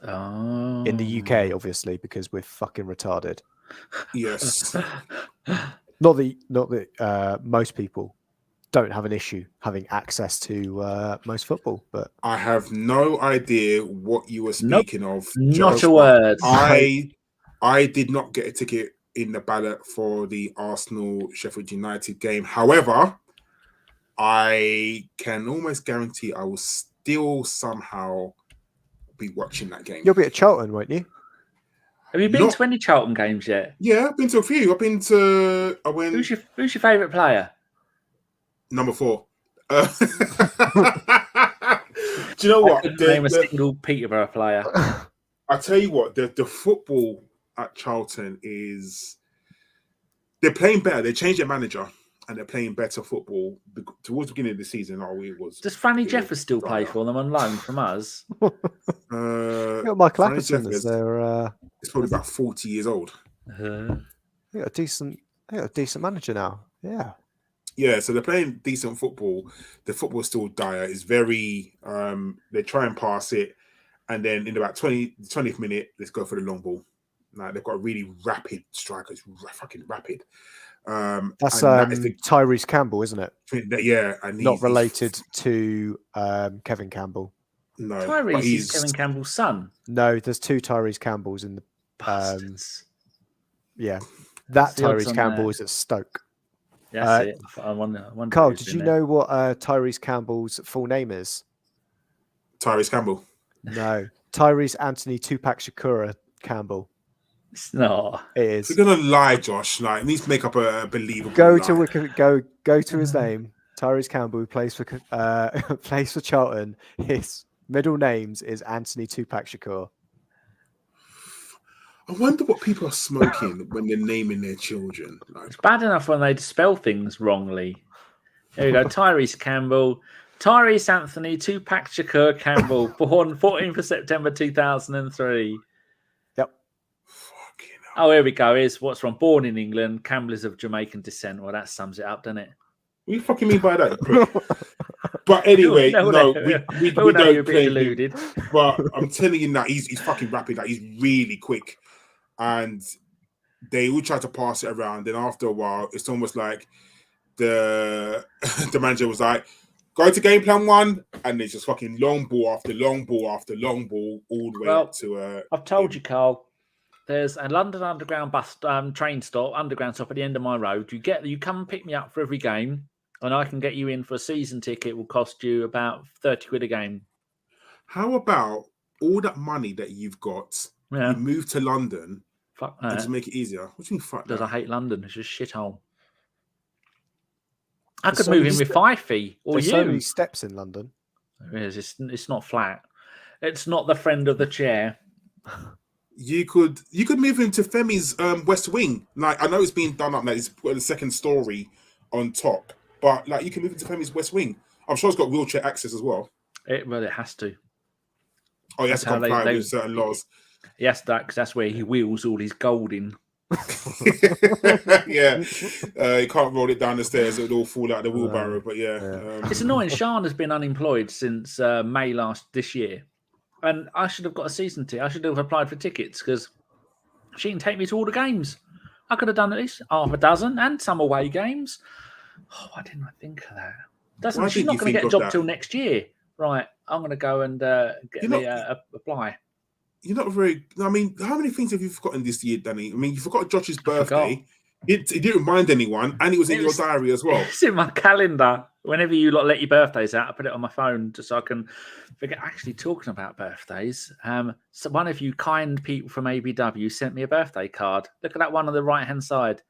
Oh. In the UK, obviously, because we're fucking retarded. Yes. Not that most people don't have an issue having access to most football, but I have no idea what you were speaking of. Not a word. I did not get a ticket in the ballot for the Arsenal Sheffield United game. However, I can almost guarantee I will still somehow be watching that game. You'll be at Charlton, won't you? Have you been to any Charlton games yet? Yeah, I've been to a few. I went. Who's your favourite player? Number 4. Do you know what? Name a single Peterborough player. I tell you what, the football at Charlton is they're playing better. They changed their manager and they're playing better football towards the beginning of the season. Does Franny Jeffers still play for them on loan from us? Michael Atkinson is there. It's probably about 40 years old. They got a decent manager now. Yeah. Yeah, so they're playing decent football. The football's still dire. It's very they try and pass it, and then in about 20th minute, let's go for the long ball. Like they've got really rapid strikers, fucking rapid. That's Tyrese Campbell, isn't it? Yeah, and not related to Kevin Campbell. No, Tyrese is Kevin Campbell's son. No, there's 2 Tyrese Campbells in the. Yeah, That's Tyrese Campbell is at Stoke. That's it. I wonder Karl, did you know what Tyrese Campbell's full name is? Tyrese Campbell. No, Tyrese Anthony Tupac Shakur Campbell. It's not. It is. You're gonna lie, Josh. Like, it needs to make up a believable. Go lie. go to his name. Tyrese Campbell, who plays for Charlton. His middle names is Anthony Tupac Shakur. I wonder what people are smoking when they're naming their children. Like, it's bad enough when they spell things wrongly. There we go. Tyrese Campbell. Tyrese Anthony Tupac Shakur Campbell, born 14th of September 2003. Yep. Oh, here we go. Here's what's wrong. Born in England. Campbell is of Jamaican descent. Well, that sums it up, doesn't it? What do you fucking mean by that? But anyway, we don't claim him. But I'm telling you now, he's fucking rapid. Like, he's really quick. And they will try to pass it around. Then after a while, it's almost like the manager was like, go to game plan 1, and there's just fucking long ball after long ball after long ball all the way up to. I've told you, Karl. There's a London Underground train stop, underground stop at the end of my road. You come and pick me up for every game, and I can get you in for a season ticket. It will cost you about 30 quid a game. How about all that money that you've got? Yeah. You move to London. Fuck and that. just make it easier. What do you mean, fuck Does that? I hate London? It's just shithole. I could move in with Fifey or There's you. so many steps in London. There is. It's not flat. It's not the friend of the chair. You could move into Femi's West Wing. Like, I know it's being done up now. It's put the second story on top, but like, you can move into Femi's West Wing. I'm sure it's got wheelchair access as well. It has to. Oh, you have to comply with certain laws. Yes, because that's where he wheels all his gold in. Yeah, you can't roll it down the stairs; it'll all fall out the wheelbarrow. But yeah. It's annoying. Sian has been unemployed since May this year, and I should have got a season ticket. I should have applied for tickets because she can take me to all the games. I could have done at least half a dozen and some away games. Oh, why didn't I think of that? She's not going to get a job till next year, right? I'm going to go and apply. You're not very. I mean, how many things have you forgotten this year, Danny? I mean, you forgot Josh's birthday. It didn't remind anyone, and it was in your diary as well. It's in my calendar. Whenever you let your birthdays out, I put it on my phone just so I can forget. Actually, talking about birthdays, so one of you kind people from ABW sent me a birthday card. Look at that one on the right-hand side.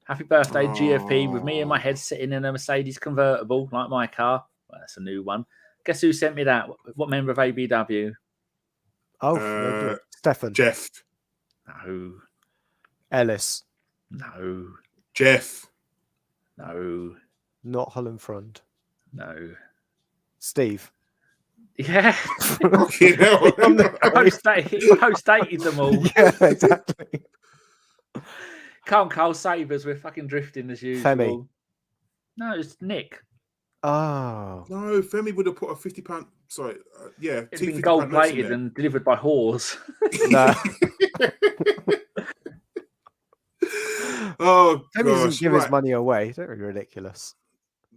Happy birthday, GFP, with me in my head sitting in a Mercedes convertible, like my car. Well, that's a new one. Guess who sent me that? What member of ABW? Oh, Stefan. Jeff. No. Ellis. No. Jeff. No. Not Holland Front. No. Steve. Yeah. You know? He post-dated them all. Yeah, exactly. Carl Sabers, we're fucking drifting as usual. Femi. No, it's Nick. Oh. No, Femi would have put a £50. Sorry, yeah, It'd two been £50 gold notes in plated there. and delivered by whores. No. Oh Femi gosh! doesn't give Right. his money away. Don't be ridiculous.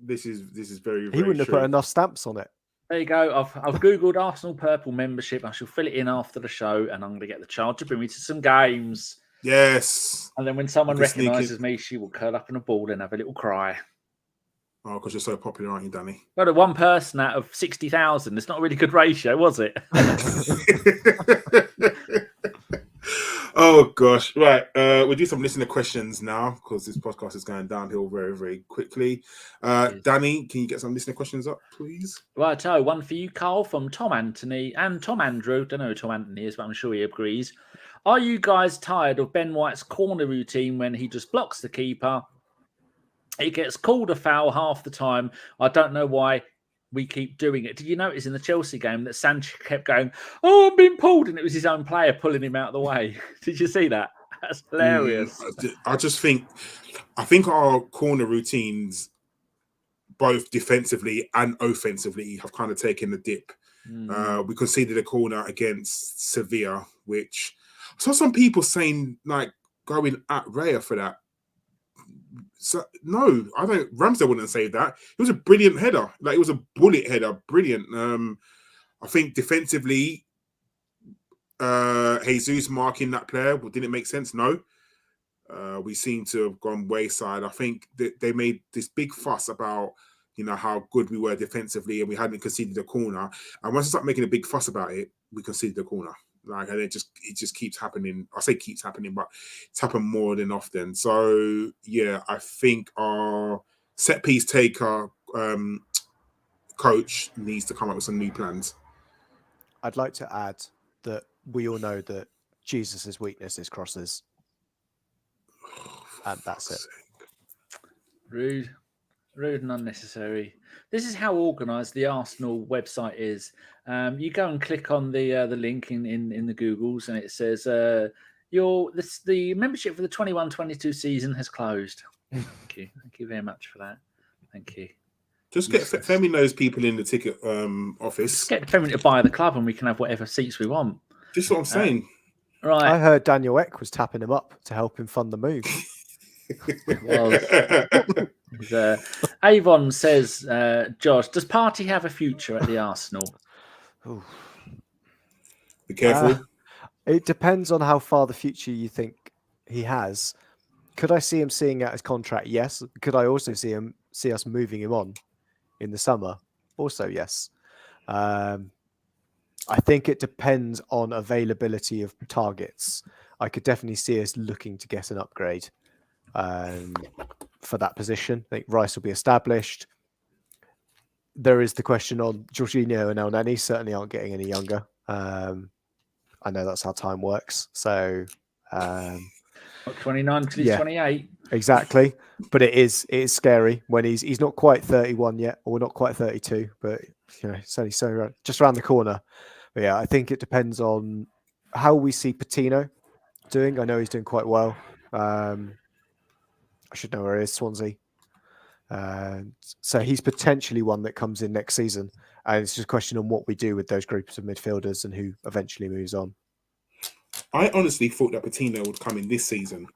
This is very, very He wouldn't have true. put enough stamps on it. There you go. I've googled Arsenal Purple membership. I shall fill it in after the show, and I'm going to get the child to bring me to some games. Yes. And then when someone You can sneak recognises me, she will curl up in a ball and have a little cry. Oh, because you're so popular, aren't you, Danny? Well, the one person out of 60,000. It's not a really good ratio, was it? Oh gosh! Right, we'll do some listener questions now because this podcast is going downhill very, very quickly. Danny, can you get some listener questions up, please? Righto, one for you, Karl, from Tom Anthony and Tom Andrew. Don't know who Tom Anthony is, but I'm sure he agrees. Are you guys tired of Ben White's corner routine when he just blocks the keeper? It gets called a foul half the time. I don't know why we keep doing it. Did you notice in the Chelsea game that Sanchez kept going, "Oh, I'm being pulled," and it was his own player pulling him out of the way? Did you see that? That's hilarious. I think our corner routines, both defensively and offensively, have kind of taken a dip. We conceded a corner against Sevilla, which I saw some people saying like going at Raya for that. So, no, I don't. Ramsdale wouldn't say that. It was a brilliant header. Like, it was a bullet header. Brilliant. I think defensively, Jesus marking that player didn't make sense. No. We seem to have gone wayside. I think that they made this big fuss about, how good we were defensively and we hadn't conceded a corner. And once we start making a big fuss about it, we conceded the corner. Like, and it just keeps happening. I say keeps happening, but it's happened more than often. So yeah, I think our set piece taker coach needs to come up with some new plans. I'd like to add that we all know that Jesus' weakness is crosses. And that's it. Rude and unnecessary. This is how organised the Arsenal website is. You go and click on the link in the Googles, and it says the membership for the 21-22 season has closed. Thank you very much for that. Thank you. Just get Femi knows people in the ticket office. Just get Femi to buy the club, and we can have whatever seats we want. This is what I'm saying. Right. I heard Daniel Eck was tapping him up to help him fund the move. Avon says, Josh, does Partey have a future at the Arsenal? Ooh. Be careful. It depends on how far the future you think he has. Could I see him seeing out his contract? Yes. Could I also see us moving him on in the summer? Also, yes. I think it depends on availability of targets. I could definitely see us looking to get an upgrade for that position. I think Reiss will be established. There is the question on Jorginho and El Neni certainly aren't getting any younger. I know that's how time works. So 29 till he's 28. Exactly. But it is scary when he's not quite 31 yet, or not quite 32, but it's only so just around the corner. But yeah, I think it depends on how we see Patino doing. I know he's doing quite well. I should know where he is, Swansea. So he's potentially one that comes in next season. And it's just a question on what we do with those groups of midfielders and who eventually moves on. I honestly thought that Patino would come in this season.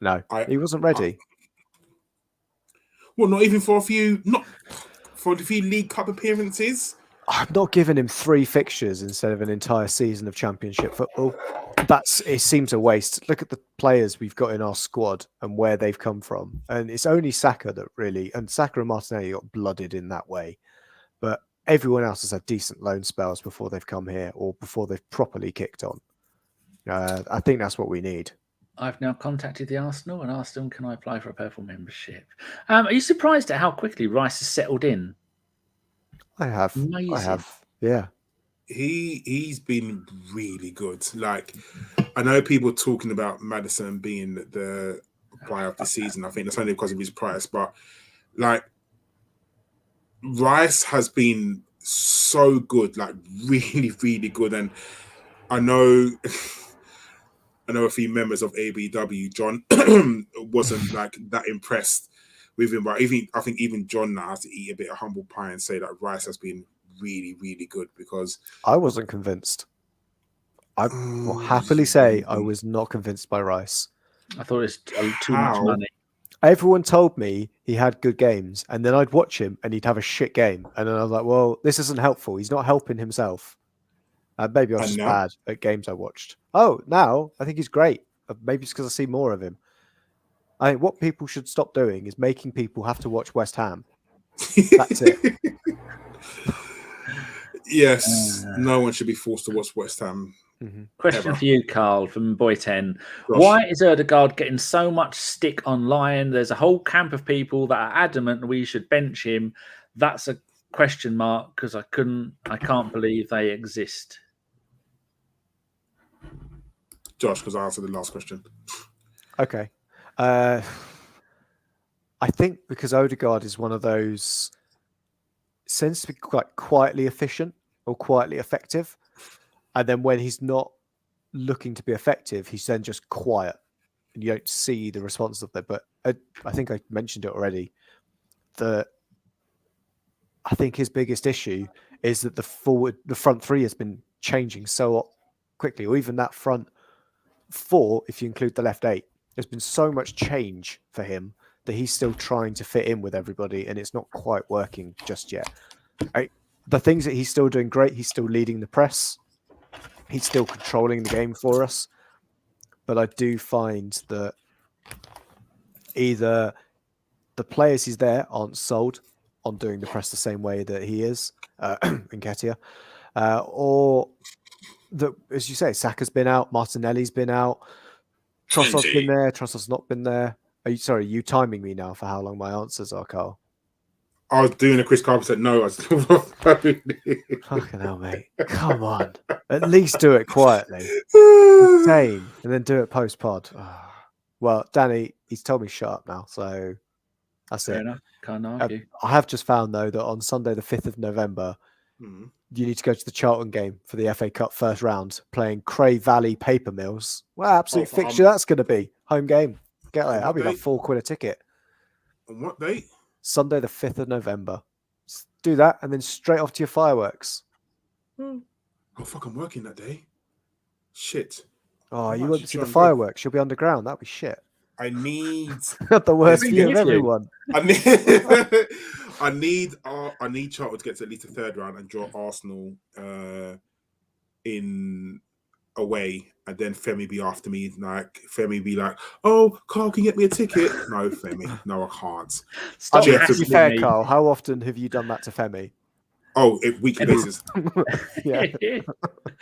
No, he wasn't ready. Well, not even for a few League Cup appearances. I'm not giving him 3 fixtures instead of an entire season of Championship football. It seems a waste. Look at the players we've got in our squad and where they've come from. And it's only Saka that really, and Saka and Martinelli got blooded in that way. But everyone else has had decent loan spells before they've come here or before they've properly kicked on. I think that's what we need. I've now contacted the Arsenal and asked them, can I apply for a purple membership? Are you surprised at how quickly Reiss has settled in? I have. Amazing. I have. Yeah. He's been really good. Like, I know people talking about Maddison being the buy of the season. I think that's only because of his price. But like, Reiss has been so good, like really, really good. And I know a few members of ABW. John wasn't like that impressed with him, but I think even John now has to eat a bit of humble pie and say that Reiss has been really, really good, because I wasn't convinced. I will happily say I was not convinced by Reiss. I thought it's too much money. Everyone told me he had good games, and then I'd watch him and he'd have a shit game. And then I was like, well, this isn't helpful. He's not helping himself. Maybe I was just bad at games I watched. Oh, now I think he's great. Maybe it's because I see more of him. I think what people should stop doing is making people have to watch West Ham. That's it. Yes, no one should be forced to watch West Ham. Mm-hmm. Question for you, Karl, from Boy 10. Why is Odegaard getting so much stick online? There's a whole camp of people that are adamant we should bench him. That's a question mark, because I can't believe they exist. Josh, because I answered the last question. Okay. I think because Odegaard is one of those, seems to be quite quietly efficient or quietly effective. And then when he's not looking to be effective, he's then just quiet. And you don't see the response of that. But I think I mentioned it already. I think his biggest issue is that the front three has been changing so quickly, or even that front four, if you include the left eight. There's been so much change for him that he's still trying to fit in with everybody, and it's not quite working just yet. The things that he's still doing great, he's still leading the press. He's still controlling the game for us. But I do find that either the players he's there aren't sold on doing the press the same way that he is, Nketiah, or that, as you say, Saka's been out, Martinelli's been out, Trossard's been there, Trossard's not been there. Are you timing me now for how long my answers are, Karl? I was doing a Chris Carver said no. Fucking hell, mate. Come on. At least do it quietly. Insane. And then do it post-pod. Well, Danny, he's told me shut up now, so that's Fair it. enough. Can't argue. I have just found, though, that on Sunday the 5th of November, you need to go to the Charlton game for the FA Cup first round, playing Cray Valley Paper Mills. What absolute fixture that's going to be. Home game. Get there. That'll be like £4 a ticket. On what date? Sunday the 5th of November. Do that and then straight off to your fireworks. Oh, fuck, I'm working that day. Shit. Oh, you won't see the fireworks. You'll be underground. That'd be shit. I need the worst view of everyone. I need Charlton to get to at least the third round and draw Arsenal in away, and then Femi be after me. Like Femi be like, "Oh, Karl, can you get me a ticket?" No, Femi, no, I can't. To be fair, Karl, how often have you done that to Femi? Oh, weekly basis. Yeah.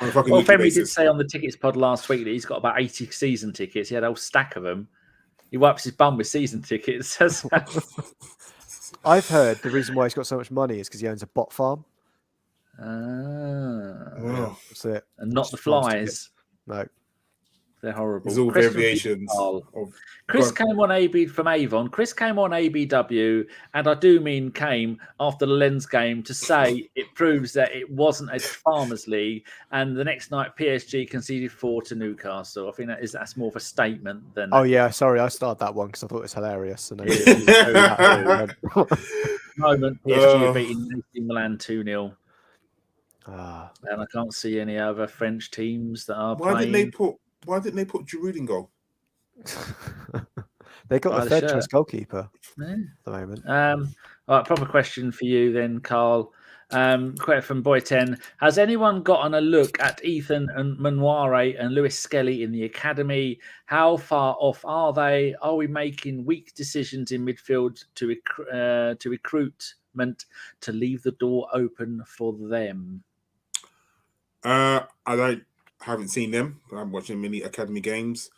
Well, Femi did say on the tickets pod last week that he's got about 80 season tickets. He had a whole stack of them. He wipes his bum with season tickets. I've heard the reason why he's got so much money is because he owns a bot farm. That's it. And not the flies. No. They're horrible. There's all variations. Chris came on AB from Avon. Chris came on ABW, and I do mean came after the Lens game to say it proves that it wasn't a Farmers League. And the next night, PSG conceded 4 to Newcastle. I think that's more of a statement than. Oh yeah, sorry, I started that one because I thought it was hilarious. And moment PSG beating AC Milan 2-0. And I can't see any other French teams that are playing. Why didn't they put Giroud in goal? They got a third choice goalkeeper at the moment. All right, proper question for you then, Karl. Question from Boy 10. Has anyone gotten a look at Ethan and Manware and Lewis Skelly in the academy? How far off are they? Are we making weak decisions in midfield to recruitment to leave the door open for them? I haven't seen them. I'm watching many academy games.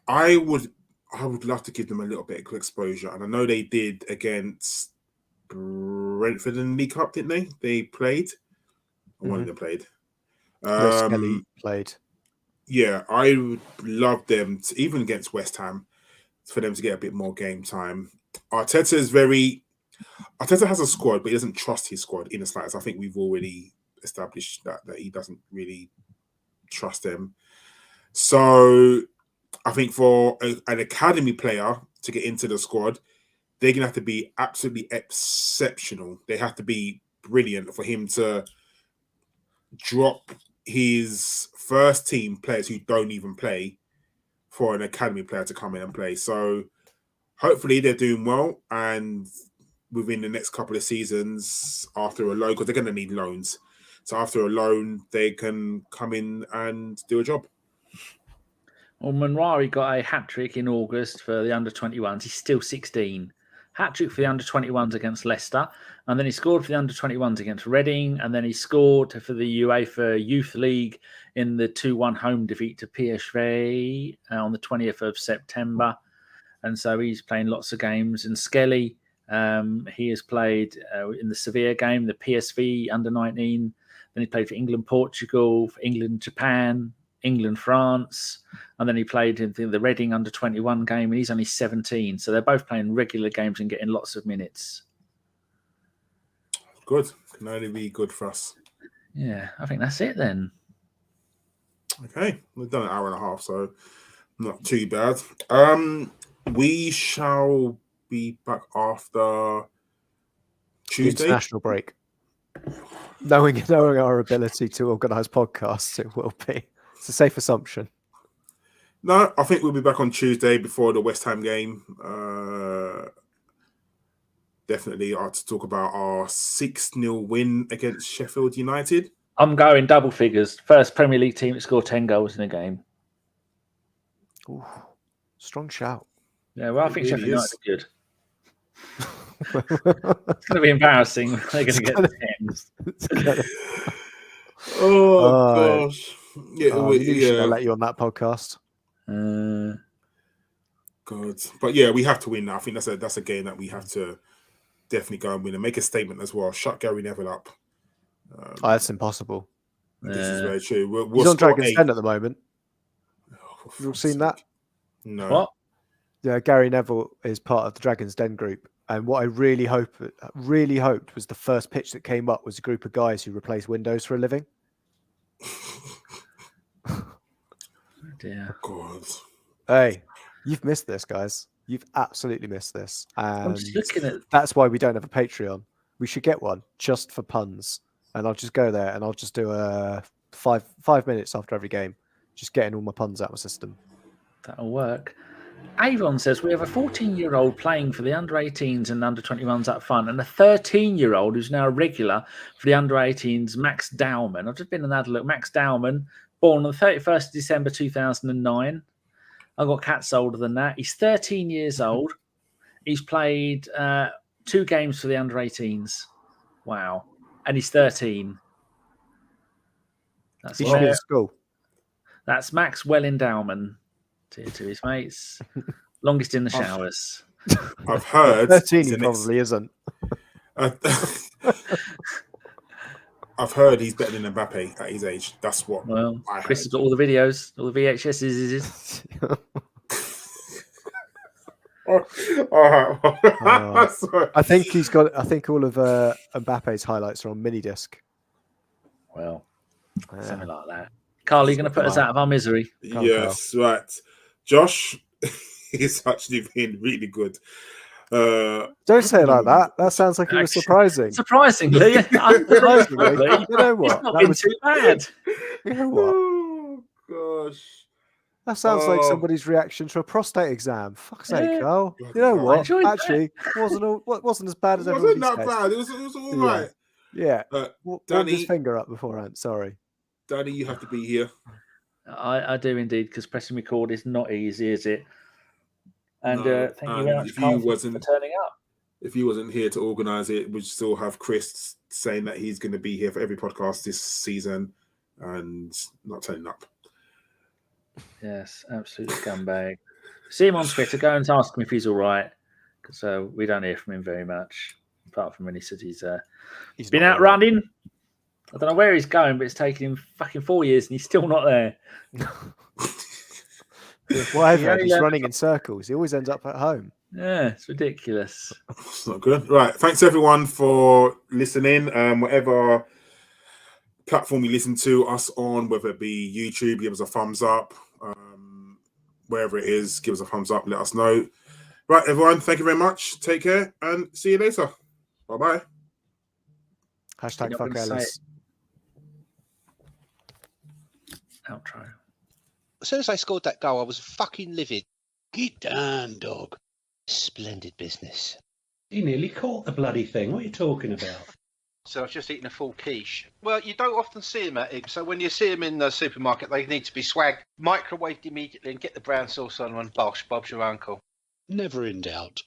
I would love to give them a little bit of exposure, and I know they did against Brentford in the League Cup, didn't they? They played. One of them played. Skelly played. Yeah, I would love them to, even against West Ham, for them to get a bit more game time. Arteta is very Arteta has a squad, but he doesn't trust his squad in the slightest. I think we've already established that he doesn't really trust them. So I think for an academy player to get into the squad, they're going to have to be absolutely exceptional. They have to be brilliant for him to drop his first team players who don't even play for an academy player to come in and play. So hopefully they're doing well, and within the next couple of seasons after a loan, because they're going to need loans. So after a loan, they can come in and do a job. Well, Manrari got a hat-trick in August for the under-21s. He's still 16. Hat-trick for the under-21s against Leicester. And then he scored for the under-21s against Reading. And then he scored for the UEFA Youth League in the 2-1 home defeat to PSV on the 20th of September. And so he's playing lots of games. And Skelly, he has played in the Sevilla game, the PSV under-19. Then he played for England, Portugal, for England, Japan, England, France, and then he played in the Reading under-21 game, and he's only 17. So they're both playing regular games and getting lots of minutes. Good. Can only be good for us. Yeah, I think that's it then. Okay. We've done an hour and a half, so not too bad. We shall be back after Tuesday. International break. Knowing our ability to organise podcasts, it will be. It's a safe assumption. No, I think we'll be back on Tuesday before the West Ham game. Definitely to talk about our 6-0 win against Sheffield United. I'm going double figures. First Premier League team to score 10 goals in a game. Ooh, strong shout. Yeah, well, I think really Sheffield United are good. It's going to be embarrassing. They're going to get the 10s. Oh, gosh. Yeah, I'll let you on that podcast. God. But yeah, we have to win now. I think that's a game that we have to definitely go and win and make a statement as well. Shut Gary Neville up. That's impossible. This is very true. He's on Dragon's Den at the moment. You've seen that? No. What? Yeah, Gary Neville is part of the Dragon's Den group. And what I really hoped was the first pitch that came up was a group of guys who replace windows for a living. Oh dear. God. Hey, you've missed this, guys. You've absolutely missed this. I'm just looking at. That's why we don't have a Patreon. We should get one just for puns. And I'll just go there and I'll just do a 5 minutes after every game, just getting all my puns out of my system. That'll work. Avon says we have a 14-year-old playing for the under-18s and under-21s up front, and a 13-year-old who's now a regular for the under-18s, Max Dowman. I've just been and had a look. Max Dowman, born on the 31st of December 2009. I've got cats older than that. He's 13 years old. He's played 2 games for the under-18s. Wow. And he's 13. He should be in school. That's Max Dowman. To his mates. Longest in the showers. I've heard 13 he probably isn't. I've heard he's better than Mbappe at his age. That's what I Chris heard. has got all the videos, all the VHSs. I think all of Mbappe's highlights are on mini disc. Well, something like that. Karl, are you going to put us out of our misery? Yes, right. Josh is actually being really good. Don't say it like that. That sounds like it was surprising. Surprisingly, you know what? It's not been too bad. You know what? Oh, gosh. That sounds like somebody's reaction to a prostate exam. Fuck's sake, Karl. You know what? Actually, it wasn't as bad as everybody said. It wasn't that bad. It was all right. Yeah. Danny, his finger up beforehand. Sorry. Danny, you have to be here. I do indeed, because pressing record is not easy, is it? And thank you very much, Karl, for turning up. If he wasn't here to organise it, we'd still have Chris saying that he's going to be here for every podcast this season and not turning up. Yes, absolute scumbag. See him on Twitter. Go and ask him if he's all right, because we don't hear from him very much, apart from when he said he's been out running. I don't know where he's going, but it's taken him fucking 4 years and he's still not there. Whatever, he's running in circles. He always ends up at home. Yeah, it's ridiculous. It's not good. Right. Thanks everyone for listening. Whatever platform you listen to us on, whether it be YouTube, give us a thumbs up. Wherever it is, give us a thumbs up. Let us know. Right, everyone. Thank you very much. Take care and see you later. Bye-bye. Hashtag You're not fuck gonna say Ellis. Outro. As soon as I scored that goal, I was fucking livid. Get down, dog. Splendid business. He nearly caught the bloody thing. What are you talking about? So I've just eaten a full quiche. Well, you don't often see them at it. So when you see them in the supermarket, they need to be swagged, microwaved immediately, and get the brown sauce on and bosh, Bob's your uncle. Never in doubt.